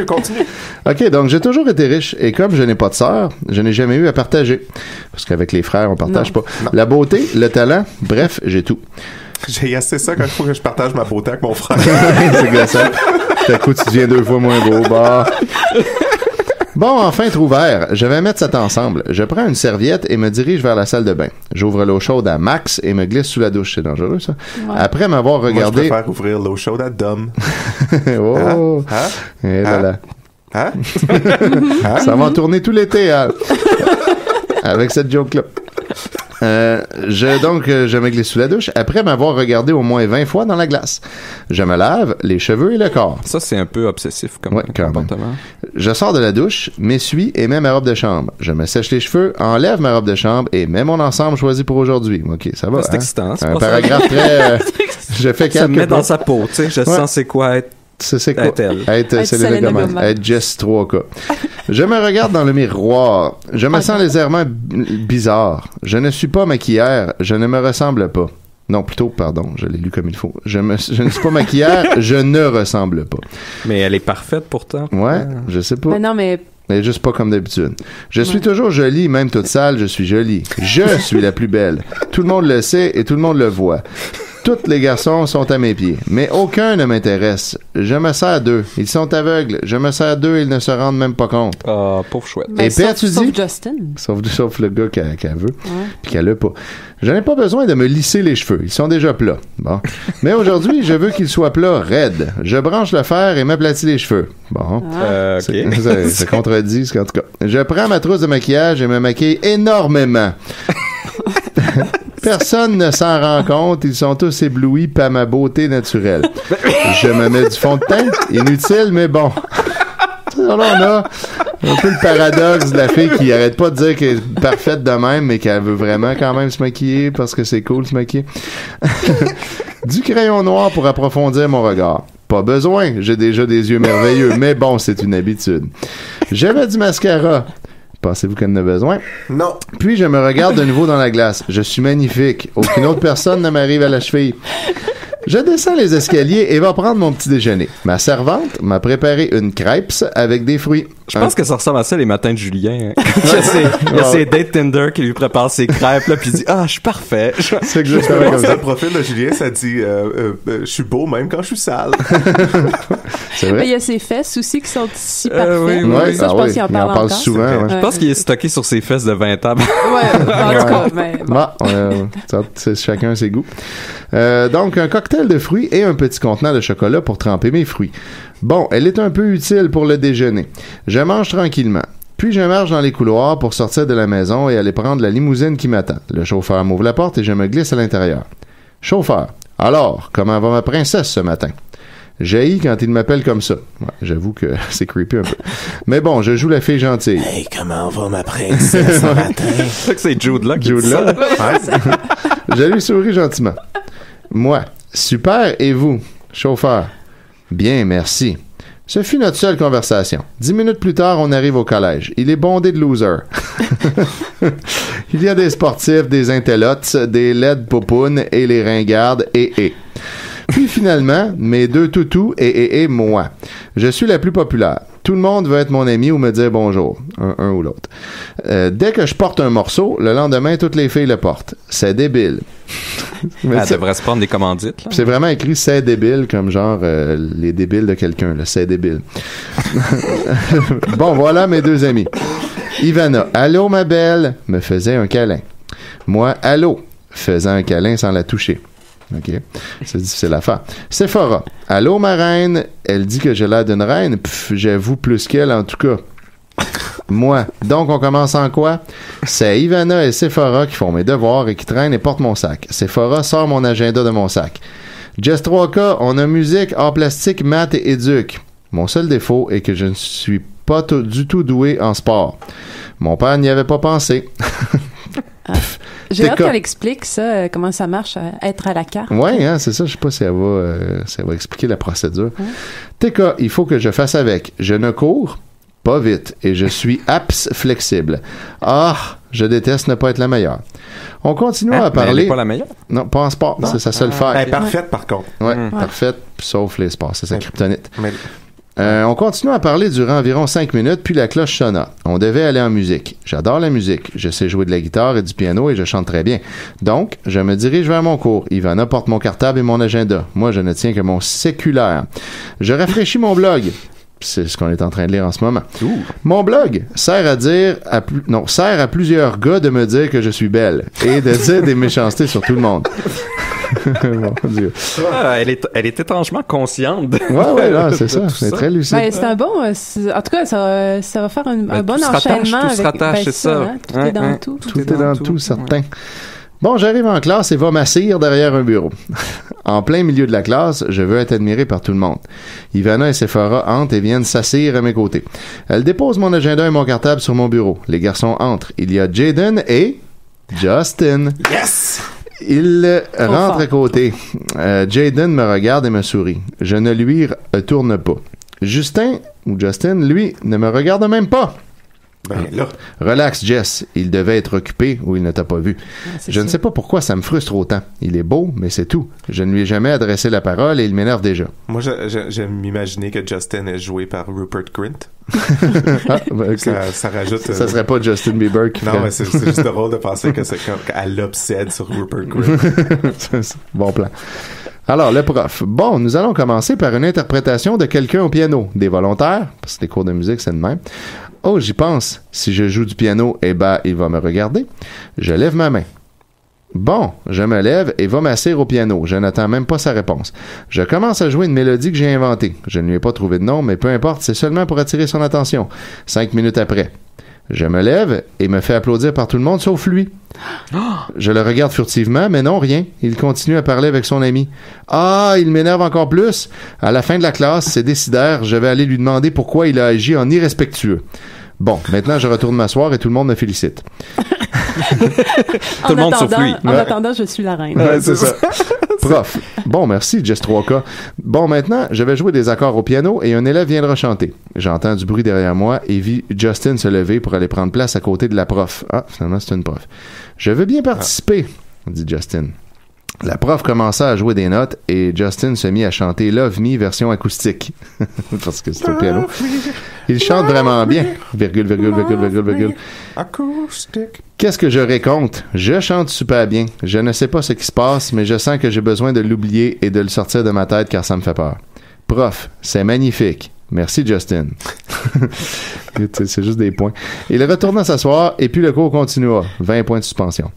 Continue. OK, donc j'ai toujours été riche, et comme je n'ai pas de sœur, je n'ai jamais eu à partager. Parce qu'avec les frères, on partage pas. Non. La beauté, le talent, bref, j'ai tout. J'ai assez ça quand il faut que je partage ma beauté avec mon frère. C'est glaçant. Tout à coup, tu deviens 2 fois moins beau. Bah. Bon, enfin, trou vert. Je vais mettre ça ensemble. Je prends une serviette et me dirige vers la salle de bain. J'ouvre l'eau chaude à max et me glisse sous la douche. C'est dangereux, ça. Ouais. Après m'avoir regardé... Moi, je préfère ouvrir l'eau chaude à Dom. Oh! Et voilà. Ça va en tourner tout l'été, hein? Avec cette joke-là. Je me glisse sous la douche après m'avoir regardé au moins 20 fois dans la glace. Je me lave les cheveux et le corps. Ça, c'est un peu obsessif comme comportement. Je sors de la douche, m'essuie et mets ma robe de chambre. Je me sèche les cheveux, enlève ma robe de chambre et mets mon ensemble choisi pour aujourd'hui. OK, ça va. C'est excitant. Un paragraphe très... je fais ça me met dans sa peau, tu sais. Je sens c'est quoi être... C'est quoi? Être Selena Gomez. Être Jess 3K. Je me regarde dans le miroir. Je me sens légèrement bizarre. Je ne suis pas maquillère. Je ne me ressemble pas. Non, plutôt, pardon, je l'ai lu comme il faut. Je ne suis pas maquillère. Je ne ressemble pas. Mais elle est parfaite pourtant. Ouais, je sais pas. Mais non, mais... Elle est juste pas comme d'habitude. Je suis toujours jolie, même toute sale, je suis jolie. Je suis la plus belle. Tout le monde le sait et tout le monde le voit. Tous les garçons sont à mes pieds, mais aucun ne m'intéresse. Je me sers d'eux. Ils sont aveugles. Je me sers d'eux, ils ne se rendent même pas compte. Ah, pauvre chouette. Et puis, tu dis... Sauf Justin. Sauf le gars qu'elle veut, puis qu'elle a pas. Je n'ai pas besoin de me lisser les cheveux. Ils sont déjà plats. Bon. Mais aujourd'hui, je veux qu'ils soient plats, raides. Je branche le fer et m'aplatis les cheveux. Bon. OK. Ça contredit, en tout cas. Je prends ma trousse de maquillage et me maquille énormément. Personne ne s'en rend compte, ils sont tous éblouis par ma beauté naturelle. Je me mets du fond de teint, inutile mais bon. Alors là, Un peu le paradoxe de la fille qui arrête pas de dire qu'elle est parfaite de même, mais qu'elle veut vraiment quand même se maquiller parce que c'est cool se maquiller. Du crayon noir pour approfondir mon regard. Pas besoin, j'ai déjà des yeux merveilleux, mais bon, c'est une habitude. J'avais du mascara. Pensez-vous qu'elle en a besoin? Non. Puis je me regarde de nouveau dans la glace. Je suis magnifique. Aucune autre personne ne m'arrive à la cheville. Je descends les escaliers et va prendre mon petit déjeuner. Ma servante m'a préparé une crêpe avec des fruits. Je pense que ça ressemble à ça les matins de Julien. Hein. Il y a ses dates Tinder qui lui préparent ses crêpes là, puis il dit je suis parfait. C'est exactement comme ça. Le profil de Julien, ça dit je suis beau même quand je suis sale. C'est vrai. Il y a ses fesses aussi qui sont si parfaites. Oui. Ça, je pense qu'il en parle encore. Souvent. Ouais. Je pense qu'il est stocké sur ses fesses de 20 ans. En tout cas, mais c'est chacun ses goûts. Donc, un cocktail de fruits et un petit contenant de chocolat pour tremper mes fruits. Bon, elle est un peu utile pour le déjeuner. Je mange tranquillement. Puis je marche dans les couloirs pour sortir de la maison et aller prendre la limousine qui m'attend. Le chauffeur m'ouvre la porte et je me glisse à l'intérieur. Chauffeur, alors, comment va ma princesse ce matin? J'haïs quand il m'appelle comme ça. Ouais, j'avoue que c'est creepy un peu. Mais bon, je joue la fille gentille. Hey, comment va ma princesse ce matin? C'est ça que c'est Jude Law qui Jude dit Law. ça. Je lui souris gentiment. Moi, super, et vous? Chauffeur. Bien, merci. Ce fut notre seule conversation. 10 minutes plus tard, on arrive au collège. Il est bondé de losers. Il y a des sportifs, des intellots, des laides popounes et les ringardes et. Puis finalement, mes deux toutous et moi. Je suis la plus populaire. Tout le monde veut être mon ami ou me dire bonjour, un ou l'autre. Dès que je porte un morceau, le lendemain, toutes les filles le portent. C'est débile. Elle devrait se prendre des commandites. Là. C'est vraiment écrit « c'est débile » comme genre les débiles de quelqu'un. Là, c'est débile. Bon, voilà mes deux amis. Ivana, « Allô, ma belle » me faisait un câlin. Moi, « Allô » faisant un câlin sans la toucher. OK. C'est difficile à faire. Sephora. Allô, ma reine. Elle dit que j'ai l'air d'une reine. Pff, j'avoue plus qu'elle, en tout cas. Moi. Donc, on commence en quoi? C'est Ivana et Sephora qui font mes devoirs et qui traînent et portent mon sac. Sephora sort mon agenda de mon sac. Jess 3K, on a musique, art plastique, maths et éduc. Mon seul défaut est que je ne suis pas du tout doué en sport. Mon père n'y avait pas pensé. J'ai hâte qu'elle explique ça, comment ça marche, être à la carte. Oui, hein, c'est ça. Je sais pas si elle va expliquer la procédure. TK, il faut que je fasse avec. Je ne cours pas vite et je suis abs flexible. Ah, je déteste ne pas être la meilleure. On continue à parler. Elle n'est pas la meilleure? Non, pas en sport. C'est sa seule faire. Elle est parfaite, par contre. Oui, parfaite, sauf les sports. C'est sa kryptonite. On continue à parler durant environ 5 minutes, puis la cloche sonna. On devait aller en musique. J'adore la musique. Je sais jouer de la guitare et du piano et je chante très bien. Donc, je me dirige vers mon cours. Ivana porte mon cartable et mon agenda. Moi, je ne tiens que mon séculaire. Je rafraîchis mon blog. C'est ce qu'on est en train de lire en ce moment. Mon blog sert à plusieurs gars de me dire que je suis belle et de dire des méchancetés sur tout le monde. Mon Dieu. Elle est étrangement consciente. Ouais, là, c'est ça. C'est très lucide. Ben, c'est un bon. En tout cas, ça va faire un bon enchaînement. Tout se rattache, c'est ça. Hein, tout est dans tout. Tout est dans tout, certain. Bon, j'arrive en classe et va m'asseoir derrière un bureau. En plein milieu de la classe, je veux être admiré par tout le monde. Ivana et Sephora entrent et viennent s'asseoir à mes côtés. Elles déposent mon agenda et mon cartable sur mon bureau. Les garçons entrent. Il y a Jaden et Justin. Yes! Il rentre à côté. Jaden me regarde et me sourit. Je ne lui tourne pas. Justin, lui, ne me regarde même pas. Ben là. Relax, Jess. Il devait être occupé ou il ne t'a pas vu. Je ne sais pas pourquoi ça me frustre autant. Il est beau, mais c'est tout. Je ne lui ai jamais adressé la parole et il m'énerve déjà. Moi, j'aime m'imaginer que Justin est joué par Rupert Grint. Okay. Ça rajoute... Ça serait pas Justin Bieber qui Non, mais c'est juste drôle de penser que c'est qu'elle l'obsède sur Rupert Grint. Bon plan. Alors, le prof. Bon, nous allons commencer par une interprétation de quelqu'un au piano. Des volontaires, parce que les cours de musique, c'est de même. Oh, j'y pense. Si je joue du piano, il va me regarder. Je lève ma main. Bon, je me lève et va m'asseoir au piano. Je n'attends même pas sa réponse. Je commence à jouer une mélodie que j'ai inventée. Je ne lui ai pas trouvé de nom, mais peu importe, c'est seulement pour attirer son attention. 5 minutes après. Je me lève et me fais applaudir par tout le monde, sauf lui. Je le regarde furtivement, mais non, rien. Il continue à parler avec son ami. Ah, il m'énerve encore plus. À la fin de la classe, c'est décideur. Je vais aller lui demander pourquoi il a agi en irrespectueux. Bon, maintenant, je retourne m'asseoir et tout le monde me félicite. Tout le monde sauf lui. En attendant, je suis la reine. Ouais, c'est ça. Prof. Bon, merci, Jess 3K. Bon, maintenant, je vais jouer des accords au piano et un élève viendra chanter. J'entends du bruit derrière moi et vis Justin se lever pour aller prendre place à côté de la prof. Ah, finalement, c'est une prof. Je veux bien participer, dit Justin. La prof commença à jouer des notes et Justin se mit à chanter Love Me version acoustique. Parce que c'est au piano. Il chante vraiment bien. Virgule. Acoustique. Qu'est-ce que je raconte? Je chante super bien. Je ne sais pas ce qui se passe, mais je sens que j'ai besoin de l'oublier et de le sortir de ma tête car ça me fait peur. Prof, c'est magnifique. Merci, Justin. C'est juste des points. Il retourna s'asseoir et puis le cours continua. 20 points de suspension.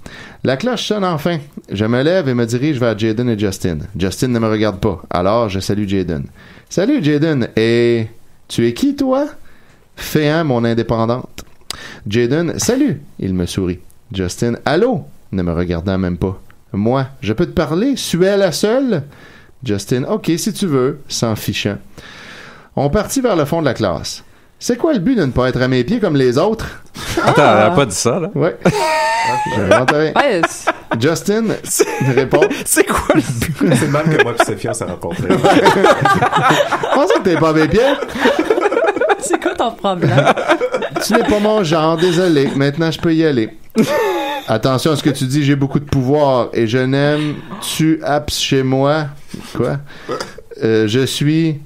La cloche sonne enfin. Je me lève et me dirige vers Jaden et Justin. Justin ne me regarde pas. Alors, je salue Jaden. Salut, Jaden. Et tu es qui, toi? Féan, mon indépendante. Jaden, salut. Il me sourit. Justin, allô? Ne me regardant même pas. Moi, je peux te parler? Suis-elle la seule? Justin, OK, si tu veux, s'en fichant. On partit vers le fond de la classe. C'est quoi le but de ne pas être à mes pieds comme les autres? Attends, elle n'a pas dit ça, là? Ouais. J'invente rien. Justin répond. C'est quoi le but? C'est le même que moi et Sophia, on s'est rencontrés. Comment ça que t'es pas à mes pieds? C'est quoi ton problème? Tu n'es pas mon genre, désolé. Maintenant, je peux y aller. Attention à ce que tu dis, j'ai beaucoup de pouvoir et je n'aime tu apps chez moi. Quoi? Je suis...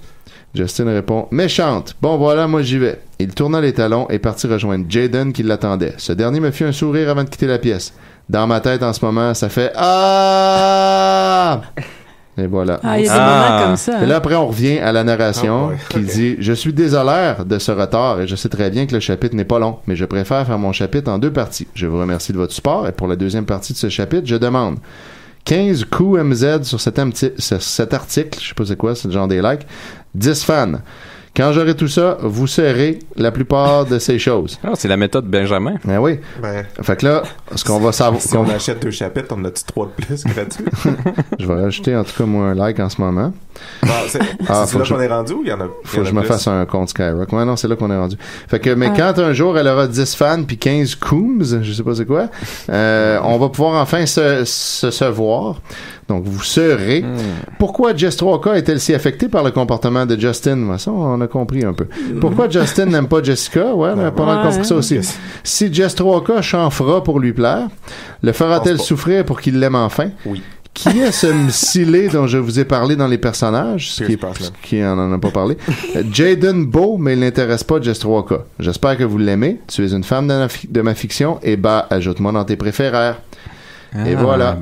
Justin répond « Méchante. Bon, voilà, moi j'y vais. » Il tourna les talons et partit rejoindre Jaden qui l'attendait. Ce dernier me fit un sourire avant de quitter la pièce. Dans ma tête, en ce moment, ça fait « Ah! » Et voilà. Ah, il y a des moments comme ça. Et là, après, on revient à la narration qui dit « Je suis désolé de ce retard et je sais très bien que le chapitre n'est pas long, mais je préfère faire mon chapitre en 2 parties. Je vous remercie de votre support et pour la deuxième partie de ce chapitre, je demande 15 coups MZ sur cet article, je sais pas c'est quoi, c'est le genre des likes, 10 fans. Quand j'aurai tout ça, vous saurez la plupart de ces choses. Ah, c'est la méthode Benjamin. Ben oui. Ben, fait que là, ce qu'on va savoir... Si on achète 2 chapitres, on a-tu 3 de plus gratuits? Je vais rajouter en tout cas moi un like en ce moment. Bon, c'est là qu'on est rendu ou il y en a faut que je me fasse un compte Skyrock. Ouais, non, c'est là qu'on est rendu. Fait que, mais quand un jour elle aura 10 fans puis 15 cooms, je sais pas c'est quoi, on va pouvoir enfin se voir. Donc, vous saurez pourquoi Jess 3K est-elle si affectée par le comportement de Justin. Ça, on a compris un peu. Pourquoi Justin n'aime pas Jessica? Ouais, on a pas mal compris ça aussi. Si Jess 3K chanfera pour lui plaire, le fera-t-elle souffrir pour qu'il l'aime enfin? Oui. Qui est ce Mcilé dont je vous ai parlé dans les personnages? Qui en a pas parlé. Jaden beau, mais il n'intéresse pas Jess 3K. J'espère que vous l'aimez. Tu es une femme de ma fiction. Et bah, ajoute-moi dans tes préférés. Et voilà.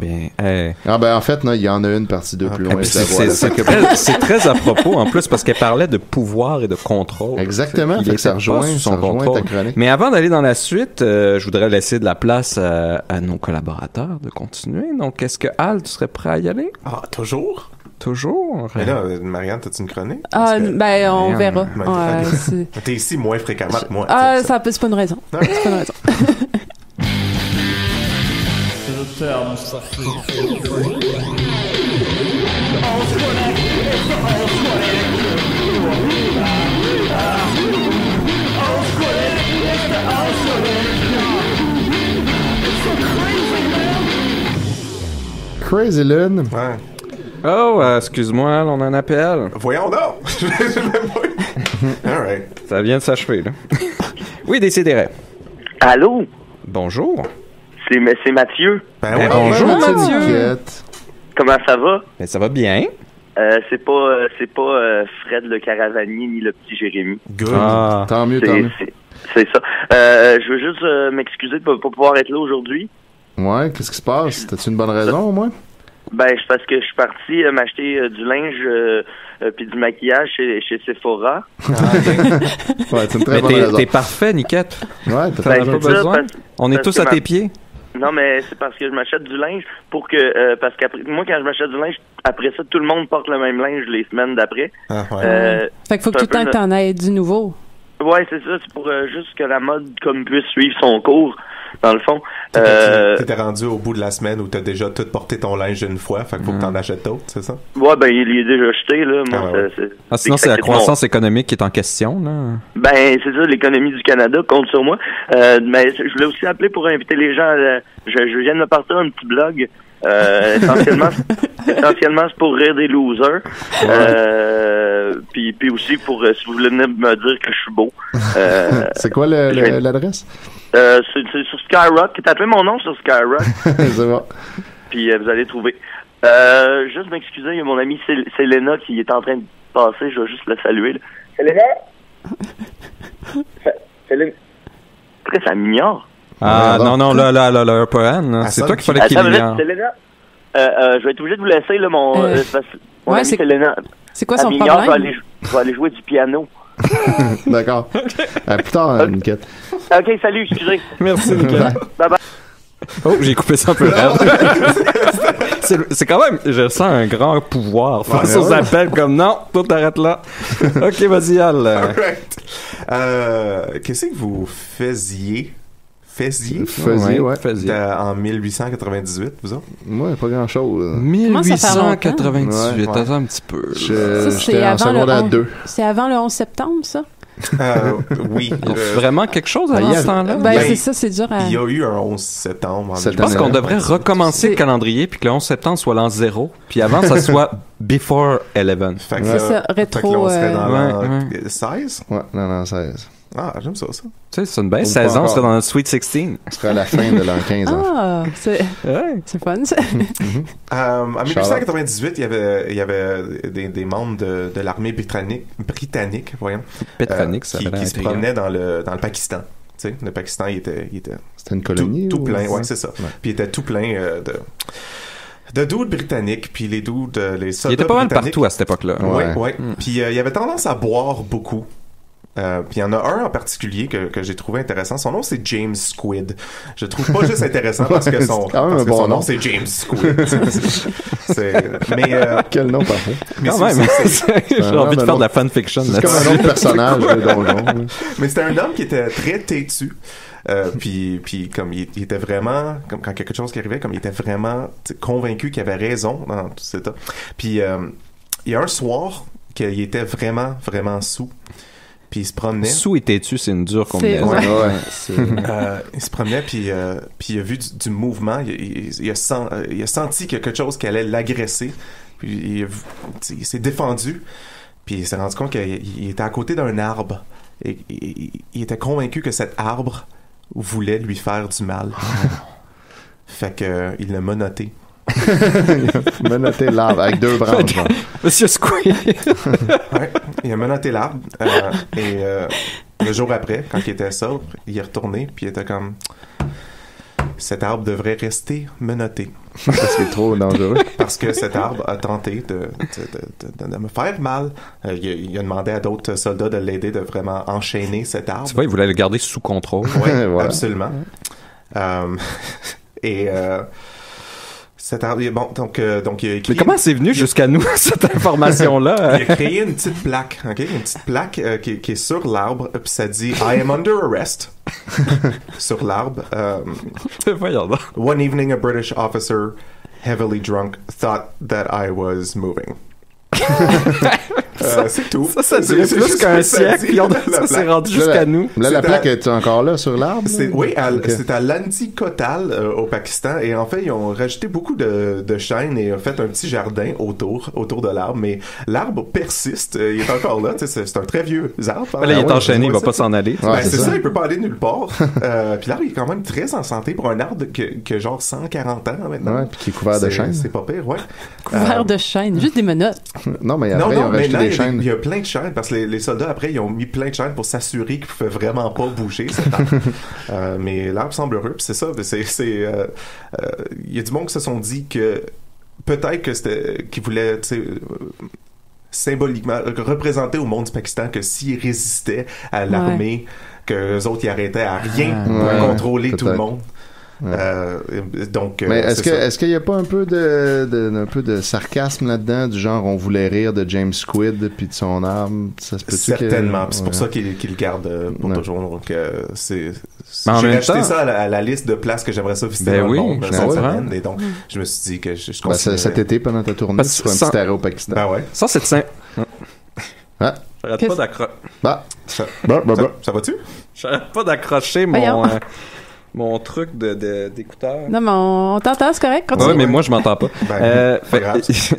En fait, il y en a une partie 2 plus loin. C'est très à propos, en plus, parce qu'elle parlait de pouvoir et de contrôle. Exactement. Fait que ça rejoint ta chronique. Mais avant d'aller dans la suite, je voudrais laisser de la place à nos collaborateurs de continuer. Donc, est-ce que Al, tu serais prêt à y aller? Ah, toujours? Toujours. Mais là, Marianne, t'as-tu une chronique? Ben, on verra. T'es ici moins fréquemment que moi. C'est pas une raison. C'est pas une raison. Crazy Lynn. Ouais. Oh, excuse-moi, on en appelle. Voyons donc. All right. Ça vient de s'achever, là. Oui, Décidérez. Allô? Bonjour. C'est Mathieu. Bonjour, Mathieu. Comment ça va? Ben, ça va bien. C'est pas Fred le Caravanier ni le petit Jérémy. Good. Tant mieux. C'est ça. Je veux juste m'excuser de ne pas pouvoir être là aujourd'hui. Ouais, qu'est-ce qui se passe? T'as-tu une bonne raison, au moins? Ben, c'est parce que je suis parti m'acheter du linge puis du maquillage chez Sephora. Ouais, c'est une très bonne raison. T'es parfait, Niquette. Ouais, t'as pas besoin. On est tous à tes pieds. Non, mais c'est parce que je m'achète du linge pour que... parce qu'après, moi, quand je m'achète du linge, après ça, tout le monde porte le même linge les semaines d'après. Fait qu'il faut que tout le temps que t'en aies du nouveau. Ouais, c'est ça. C'est pour juste que la mode comme puisse suivre son cours, dans le fond. T'étais rendu au bout de la semaine où t'as déjà tout porté ton linge une fois, fait qu'il faut que t'en achètes d'autres, c'est ça? Ouais, ben il est déjà jeté, là. Moi, sinon, c'est la croissance économique qui est en question, là. Ben, c'est ça, l'économie du Canada compte sur moi. Mais je voulais aussi appeler pour inviter les gens je viens de me partir un petit blog. Essentiellement, c'est pour rire des losers. Puis aussi pour si vous voulez venir me dire que je suis beau. C'est quoi l'adresse? C'est sur Skyrock. Tapez mon nom sur Skyrock. C'est bon. Puis vous allez trouver. Juste m'excuser, il y a mon amie Selena qui est en train de passer. Je vais juste la saluer. Là. Selena? Ça m'ignore. Ah, non, là, pas Anne. C'est toi qu'il fallait qu'il l'ignore. Selena, je vais être obligé de vous laisser, là, mon ami Selena. C'est quoi son problème? Je vais aller jouer du piano. D'accord. Plus tard, Niquette. OK, salut, excusez. Merci, Niquette. Bye-bye. Oh, j'ai coupé ça un peu c'est quand même, je sens un grand pouvoir face aux appels comme non, tout arrête là. OK, vas-y, Al. Qu'est-ce que vous faisiez? En 1898, vous autres? Ouais, pas grand-chose. 1898, attends un petit peu. J'étais en secondaire 2. C'est avant le 11 septembre, ça? Oui. Vraiment quelque chose avant ce temps-là? C'est ça, c'est dur à... Il y a eu un 11 septembre. Je pense qu'on devrait recommencer le calendrier puis que le 11 septembre soit l'an 0 puis avant ça soit before 11. C'est ça, rétro... Fait que là, on serait dans l'an 16? Ouais, dans l'an 16. Ah, j'aime ça. Tu sais, c'est une belle 16 ans, on serait dans notre Sweet 16. Ce serait à la fin de l'an 15. Ah, c'est fun, ça. En 1898, il y avait des membres de l'armée britannique, voyons, qui se promenaient dans le Pakistan. Tu sais, le Pakistan, il était c'était une colonie tout plein, ouais, c'est ça. Ouais. Puis il était tout plein de dudes britanniques, puis les dudes, les soldats. Il était pas mal partout à cette époque-là. Ouais. Puis il avait tendance à boire beaucoup. Puis il y en a un en particulier que j'ai trouvé intéressant. Son nom, c'est James Squid. Je trouve pas juste intéressant parce que son nom, c'est James Squid. Quel nom parfait. Quand même. J'ai envie de faire de la fanfiction. C'est comme un autre personnage de Donjon. Mais c'était un homme qui était très têtu. Puis comme il était vraiment, comme quand quelque chose qui arrivait, comme il était vraiment convaincu qu'il avait raison dans tout ça. Puis il y a un soir qu'il était vraiment, vraiment saoul. Puis il se promenait. Sous et têtu, c'est une dure combinaison. Il se promenait, puis il a vu du mouvement. Il a senti qu'il y a quelque chose qui allait l'agresser. Puis il s'est défendu. Puis il s'est rendu compte qu'il était à côté d'un arbre. Et il était convaincu que cet arbre voulait lui faire du mal. Fait que il l'a menotté. Menotté l'arbre avec 2 branches. Monsieur Squid. Ouais, il a menotté l'arbre et le jour après, quand il était sobre, il est retourné puis il était comme cet arbre devrait rester menotté. Parce qu'il est trop dangereux. Parce que cet arbre a tenté de me faire mal. Il a demandé à d'autres soldats de l'aider de vraiment enchaîner cet arbre. Tu vois, il voulait le garder sous contrôle. Oui, voilà. Absolument. Cet arbre, bon, donc il a écrit... Mais comment c'est venu jusqu'à nous, cette information-là? Il a créé une petite plaque, OK? Une petite plaque qui est sur l'arbre, puis ça dit « I am under arrest » sur l'arbre. One evening, a British officer, heavily drunk, thought that I was moving. C'est tout. Ça dirait plus qu'un siècle, puis ça s'est rendu jusqu'à nous. Là, la plaque est encore là sur l'arbre? Oui, c'est à Landi Kotal au Pakistan, et en fait, ils ont rajouté beaucoup de chênes et ont fait un petit jardin autour de l'arbre, mais l'arbre persiste, il est encore là, c'est un très vieux arbre. Là, il est enchaîné, il va pas s'en aller. C'est ça, il peut pas aller nulle part. Puis l'arbre, il est quand même très en santé pour un arbre qui a genre 140 ans maintenant. Ouais, puis qui est couvert de chênes. C'est pas pire, ouais. Couvert de chênes, juste des menottes. Non, mais après, ils ont rajouté des chaînes. Il y a plein de chaînes, parce que les soldats, après, ils ont mis plein de chaînes pour s'assurer qu'ils pouvaient vraiment pas bouger cet arbre. Mais l'arbre semble heureux, puis c'est ça. Il y a du monde qui se sont dit que peut-être qu'ils voulaient, symboliquement représenter au monde du Pakistan que s'ils résistaient à l'armée, que les autres y arrêtaient à rien pour contrôler tout le monde. Donc, mais est-ce qu'il y a pas un peu de sarcasme là-dedans, du genre on voulait rire de James Squid puis de son arme, ça se peut-tu certainement, c'est pour ça qu'il le garde pour toujours. Donc j'ai rajouté ça à la liste de places que j'aimerais ça visiter dans le monde cette semaine, et donc je me suis dit que je considérais... cet été pendant ta tournée, tu feras un petit arrêt au Pakistan. Ben ouais. Ça, c'est simple. J'arrête pas d'accrocher. Ça va-tu? J'arrête pas d'accrocher mon truc d'écouteur. Non, mais on t'entend, c'est correct? Oui, mais moi, je m'entends pas.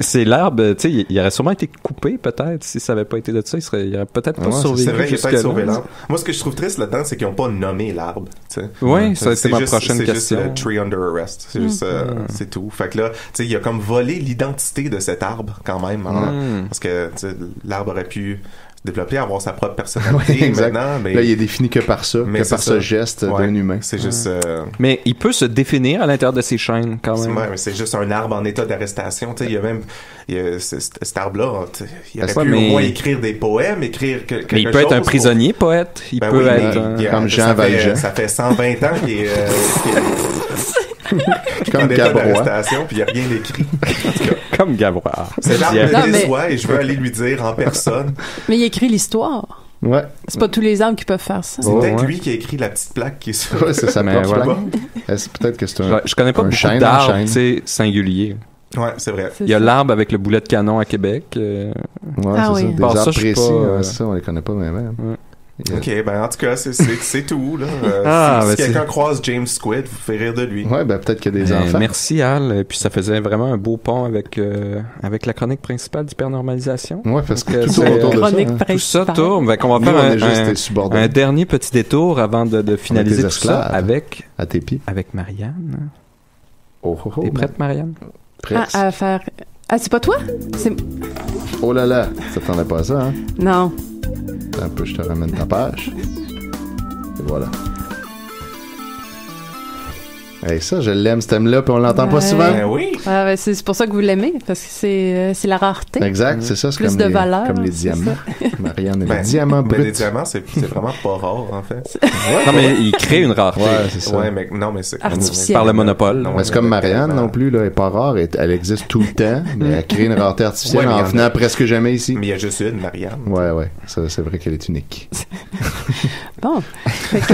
C'est l'herbe, tu sais, il aurait sûrement été coupé, peut-être, si ça avait pas été de ça. Il aurait peut-être pas survécu. C'est vrai qu'il a peut-être sauvé l'arbre. Moi, ce que je trouve triste là-dedans, c'est qu'ils n'ont pas nommé l'arbre. Oui, ça, c'est ma prochaine question. C'est juste Tree Under Arrest. C'est juste, c'est tout. Fait que là, tu sais, il a comme volé l'identité de cet arbre, quand même. Parce que, l'arbre aurait pu développer, avoir sa propre personnalité maintenant. Mais... Là, il est défini que par ça, que par ce geste d'un humain. C'est juste... Mais il peut se définir à l'intérieur de ses chaînes, quand même. Mais c'est juste un arbre en état d'arrestation. Tu sais, il y a même... cet arbre-là, il aurait pu au moins écrire des poèmes, écrire quelque chose. Mais il peut être un prisonnier poète. Il peut être... Comme Jean Valjean. Ça fait 120 ans qu'il est... Comme Gabrois. Puis il n'y a rien écrit. Comme Gabrois. C'est l'arbre de soi et je veux aller lui dire en personne. Mais il écrit l'histoire. Ouais. C'est pas tous les arbres qui peuvent faire ça. C'est peut-être lui qui a écrit la petite plaque qui est sur... Ouais, c'est sa propre plaque. Peut-être que c'est un... Je connais pas beaucoup d'arbres, tu sais, singuliers. Ouais, c'est vrai. Il y a l'arbre avec le boulet de canon à Québec. Ouais, c'est ça. Des arbres précis, ça, on les connaît pas même. Ok, ben en tout cas, c'est tout. Là. Si quelqu'un croise James Squid, vous faites rire de lui. Ouais, ben peut-être qu'il y a des enfants. Merci Al, et puis ça faisait vraiment un beau pont avec la chronique principale d'hypernormalisation. Ouais, parce que tout tourne autour de ça. Tout ça tourne. On va faire un dernier petit détour avant de finaliser tout ça avec à tes pieds. Avec Marianne. T'es prête, Marianne? Prête. À faire... Ah, c'est pas toi? Oh là là, ça t'attendais pas à ça, hein? Non. Un peu, je te ramène ta page. Et voilà. Hey, ça, je l'aime, ce thème-là, puis on l'entend pas souvent. Ben oui. C'est pour ça que vous l'aimez, parce que c'est la rareté. Exact, c'est ça. C'est plus de valeur. Comme les diamants. Marianne, les diamants bruts. Mais les diamants, c'est vraiment pas rare, en fait. Non, mais il crée une rareté. Ouais, c'est ça. Ouais, mais non, mais c'est artificiel. Par le monopole. Non, mais c'est comme Marianne non plus, là, elle est pas rare, elle existe tout le temps, mais elle crée une rareté artificielle en venant presque jamais ici. Mais il y a juste une, Marianne. Ouais, ça, c'est vrai qu'elle est unique. Bon. Fait que,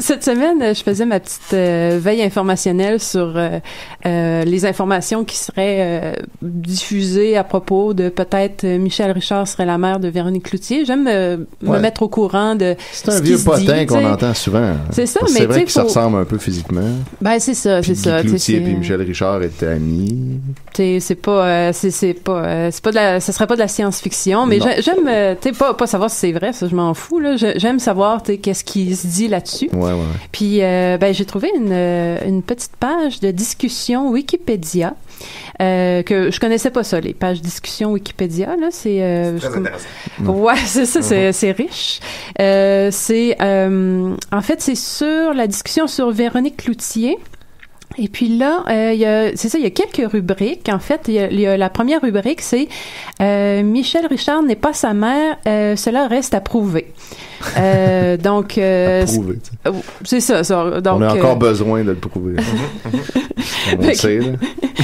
cette semaine, je faisais ma petite veille informationnelle sur les informations qui seraient diffusées à propos de peut-être Michel Richard serait la mère de Véronique Cloutier. J'aime me mettre au courant de c'est un vieux potin qu'on entend souvent. C'est ça, mais c'est vrai qu'ils se ressemblent un peu physiquement. Ben c'est ça. Cloutier puis Michel Richard étaient amis. C'est pas ça serait pas de la science-fiction, mais j'aime pas savoir si c'est vrai, ça je m'en fous là. J'aime savoir qu'est-ce qui se dit là-dessus. Ouais. Puis j'ai trouvé une petite page de discussion Wikipédia que je connaissais pas ça, les pages discussion Wikipédia là, c'est très intéressant. Ouais, c'est ça, c'est riche. En fait c'est sur la discussion sur Véronique Cloutier. Et puis là, il y a quelques rubriques. En fait, il y a la première rubrique, c'est Michel Richard n'est pas sa mère, cela reste à prouver. Donc, à prouver, c'est ça. Donc, on a encore besoin de le prouver. On le sait, là.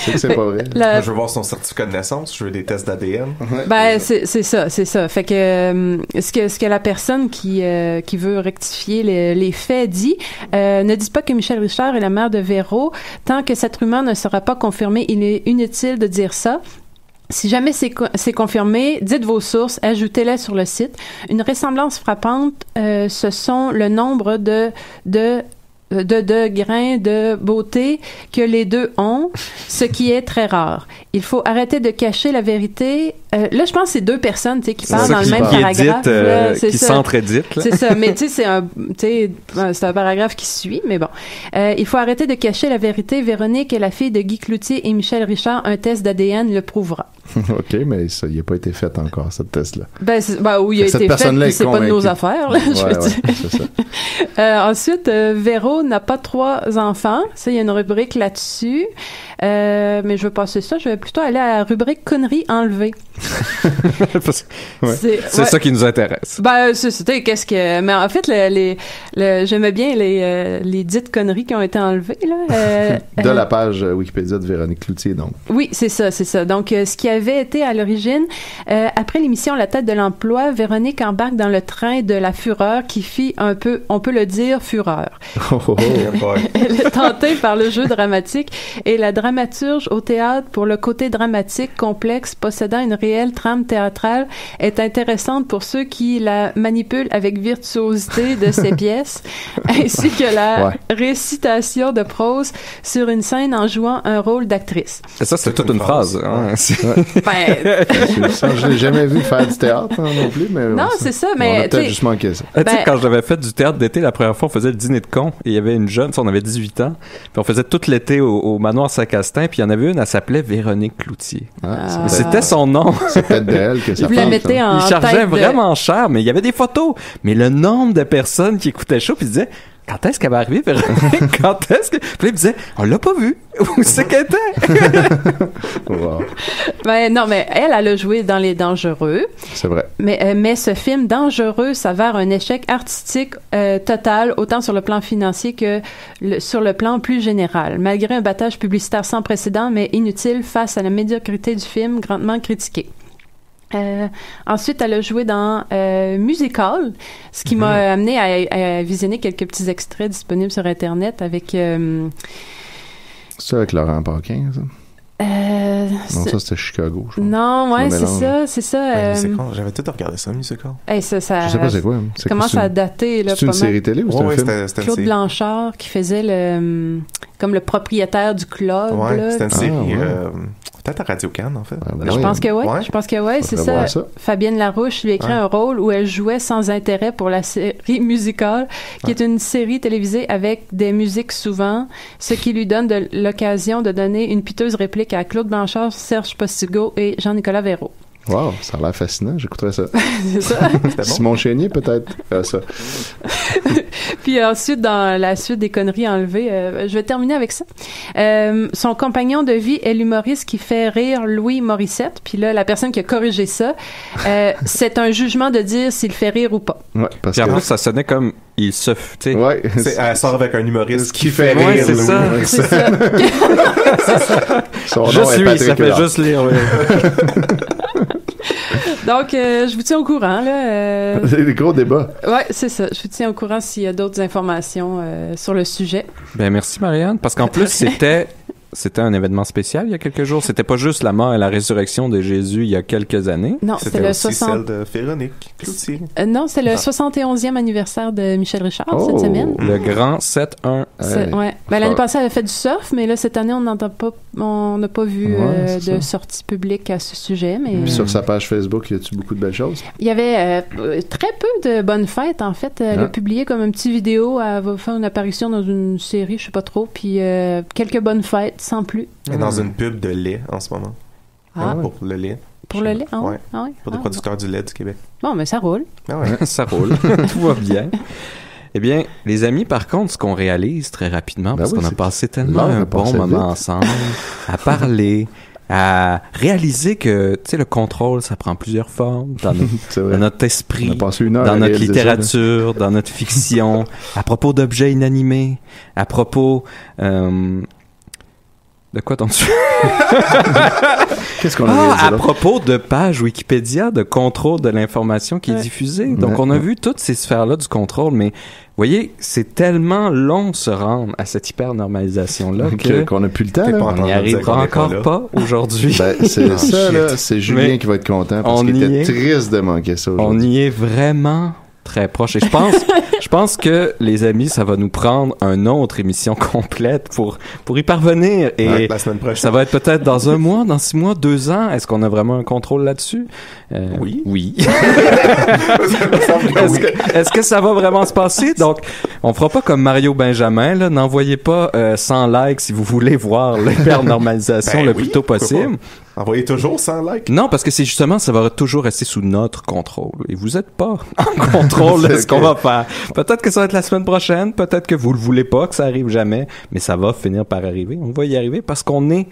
C'est que c'est pas vrai. Moi, je veux voir son certificat de naissance, je veux des tests d'ADN. Ben, c'est ça. Fait que ce que la personne qui veut rectifier les faits dit, ne dites pas que Michel Richard est la mère de Véro. Tant que cette rumeur ne sera pas confirmée, il est inutile de dire ça. Si jamais c'est confirmé, dites vos sources, ajoutez-les sur le site. Une ressemblance frappante, ce sont le nombre de grains de beauté que les deux ont, ce qui est très rare. Il faut arrêter de cacher la vérité. Là, je pense que c'est deux personnes, qui parlent dans le même paragraphe. Qui s'entre-éditent. C'est ça. Mais c'est un paragraphe qui suit, mais bon. Il faut arrêter de cacher la vérité. Véronique est la fille de Guy Cloutier et Michel Richard. Un test d'ADN le prouvera. OK, mais ça, il n'a pas été fait encore, ce test-là. Oui, il a été fait, puis c'est pas de nos affaires, là, je veux dire. C'est ça. Ensuite, Véro n'a pas 3 enfants. Ça, il y a une rubrique là-dessus. Mais je vais passer ça. Je vais plutôt aller à la rubrique conneries enlevées. C'est ça qui nous intéresse. Ben, c'était qu'est-ce que... Mais en fait, j'aimais bien les dites conneries qui ont été enlevées, là. De la page Wikipédia de Véronique Cloutier, donc. Oui, c'est ça. Donc, ce qui avait été à l'origine, après l'émission La tête de l'emploi, Véronique embarque dans le train de la fureur qui fit un peu, on peut le dire, fureur. Elle est tentée par le jeu dramatique et la dramaturge au théâtre pour le côté dramatique complexe possédant une réelle trame théâtrale est intéressante pour ceux qui la manipulent avec virtuosité de ses pièces, ainsi que la récitation de prose sur une scène en jouant un rôle d'actrice. Et ça, c'est toute une phrase. Hein? Je l'ai jamais vu faire du théâtre non plus, mais non, c'est ça. Mais on a peut-être juste manqué ça. Tu sais, quand j'avais fait du théâtre d'été, la première fois, on faisait le dîner de cons et il y avait une jeune, on avait 18 ans, puis on faisait tout l'été au manoir Saint-Castin, puis il y en avait une, elle s'appelait Véronique Cloutier. C'était son nom. C'est peut-être d'elle que ça vous la mettez en il chargeait vraiment cher, mais il y avait des photos. Mais le nombre de personnes qui écoutaient le show, puis ils disaient, quand est-ce qu'elle va arriver, Véronique? Quand est-ce que... Puis ils disaient, on l'a pas vu. Où c'est qu'elle était? Wow. Ben, non, mais elle a joué dans Les Dangereux. C'est vrai. Mais ce film Dangereux s'avère un échec artistique total, autant sur le plan financier que sur le plan plus général. Malgré un battage publicitaire sans précédent, mais inutile face à la médiocrité du film, grandement critiqué. Ensuite, elle a joué dans Musical, ce qui m'a amené à visionner quelques petits extraits disponibles sur Internet avec... C'est avec Laurent Paquin, ça? Non, ça c'était Chicago. Je non, ouais, c'est ça. Musical, j'avais tout regardé ça, Musical. Hey, ça, je sais pas c'est quoi. Ça commence à dater. Là, c'est une série télé ou c'est un film? C'était Claude Blanchard qui faisait comme le propriétaire du club. Ouais, là. c'était une série... Peut-être à Radio-Can, en fait. Je pense que oui. Je pense que oui, c'est ça. Fabienne Larouche lui a écrit un rôle où elle jouait sans intérêt pour la série Musical, qui est une série télévisée avec des musiques souvent, ce qui lui donne l'occasion de donner une piteuse réplique à Claude Blanchard, Serge Postigo et Jean-Nicolas Véraud. Wow, ça a l'air fascinant, j'écouterais ça. C'est ça. Simon Chénier, peut-être. Ça. Puis ensuite, dans la suite des conneries enlevées, je vais terminer avec ça. Son compagnon de vie est l'humoriste qui fait rire Louis Morissette. Puis là, la personne qui a corrigé ça, c'est un jugement de dire s'il fait rire ou pas. Ouais, parce puis en que... plus, ça sonnait comme il se... Ouais. Elle sort avec un humoriste qui fait rire. Ouais, c'est ça. C'est ça. Son juste nom est lui, Patrick ça fait Huard. juste lire. Donc, je vous tiens au courant. Là, C'est des gros débats. Oui, c'est ça. Je vous tiens au courant s'il y a d'autres informations sur le sujet. Ben merci, Marianne. Parce qu'en plus, c'était un événement spécial il y a quelques jours. C'était pas juste la mort et la résurrection de Jésus il y a quelques années. Non, c'était le aussi celle de Véronique Cloutier. Non, c'est le 71e anniversaire de Michel Richard cette semaine. Le grand 7-1. Ouais. Ben, l'année passée, elle avait fait du surf, mais là, cette année, on n'a pas vu de sortie publique à ce sujet. Mais Puis sur sa page Facebook, y a-tu beaucoup de belles choses? Il y avait très peu de bonnes fêtes, en fait. Elle a publié comme une petite vidéo. Elle va faire une apparition dans une série, je sais pas trop. Puis quelques bonnes fêtes. Sans plus. Elle est dans une pub de lait en ce moment. Pour le lait. Pour le lait? Oui. Pour des producteurs du lait du Québec. Bon, mais ça roule. Ça roule. Tout va bien. Eh bien, les amis, par contre, ce qu'on réalise très rapidement, parce qu'on a passé tellement un bon moment ensemble, à parler, à réaliser que, tu sais, le contrôle, ça prend plusieurs formes dans notre esprit, dans notre littérature, dans notre fiction, à propos d'objets inanimés, à propos... De quoi t'en suis? Qu'est-ce qu'on a à propos de pages Wikipédia, de contrôle de l'information qui est diffusée. Donc, on a vu toutes ces sphères-là du contrôle, mais voyez, c'est tellement long se rendre à cette hyper-normalisation-là qu'on n'a plus le temps. On n'y arrivera encore pas aujourd'hui. Ben, c'est ça, là. C'est Julien qui va être content parce qu'il était triste de manquer ça aujourd'hui. On y est vraiment très proche. Et je pense que, les amis, ça va nous prendre une autre émission complète pour y parvenir. Et la semaine prochaine. Ça va être peut-être dans 1 mois, dans 6 mois, 2 ans. Est-ce qu'on a vraiment un contrôle là-dessus? Oui. Est-ce que ça va vraiment se passer? Donc, on fera pas comme Mario Benjamin, là. N'envoyez pas 100 likes si vous voulez voir l'hypernormalisation le plus tôt possible. Envoyez toujours 100 likes. Non, parce que c'est justement, ça va toujours rester sous notre contrôle. Et vous êtes pas en contrôle de ce qu'on va faire. Peut-être que ça va être la semaine prochaine, peut-être que vous le voulez pas, que ça arrive jamais, mais ça va finir par arriver. On va y arriver parce qu'on est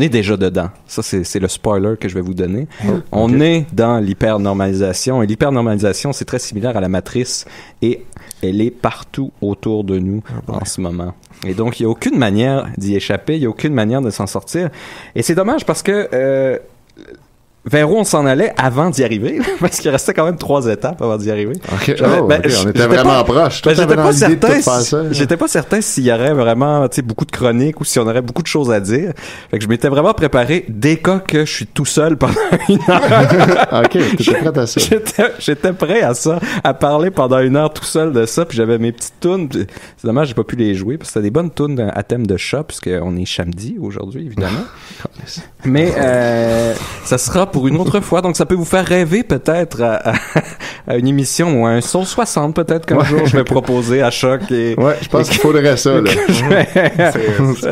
déjà dedans. Ça, c'est le spoiler que je vais vous donner. On est dans l'hypernormalisation. Et l'hypernormalisation, c'est très similaire à la matrice. Et elle est partout autour de nous en ce moment. Et donc, il n'y a aucune manière d'y échapper. Il n'y a aucune manière de s'en sortir. Et c'est dommage parce que... vers où on s'en allait avant d'y arriver, parce qu'il restait quand même 3 étapes avant d'y arriver. Okay. On était vraiment proches. J'étais pas certain s'il y aurait vraiment, beaucoup de chroniques ou si on aurait beaucoup de choses à dire. Fait que je m'étais vraiment préparé des cas que je suis tout seul pendant 1 heure. OK, t'étais prêt à ça. J'étais prêt à ça, à parler pendant 1 heure tout seul de ça, puis j'avais mes petites tunes. C'est dommage, j'ai pas pu les jouer, parce que c'était des bonnes tunes à thème de chat, puisqu'on est samedi aujourd'hui, évidemment. Mais ça sera pour une autre fois, donc ça peut vous faire rêver peut-être à une émission ou à un Soul 60 peut-être qu'un jour je vais proposer à Choc. Je pense qu'il faudrait ça. Là.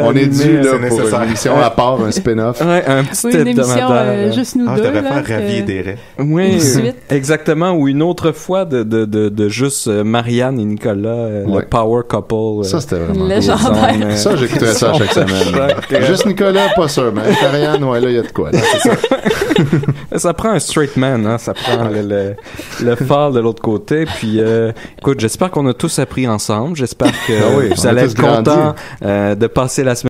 On est dû là pour une émission à part, un spin-off. Ouais, un petit une émission juste nous deux. Je devrais faire Ravi et des raies. Oui, exactement, ou une autre fois de juste Marianne et Nicolas, le power couple. Ça c'était vraiment légendaire. Ça j'écouterais ça chaque semaine. Juste Nicolas, pas sûr, mais Marianne, ouais, là il y a de quoi. Là, c'est ça. Ça prend un straight man, hein? Ça prend le phare de l'autre côté. Puis, écoute, j'espère qu'on a tous appris ensemble. J'espère que vous allez être contents de passer la semaine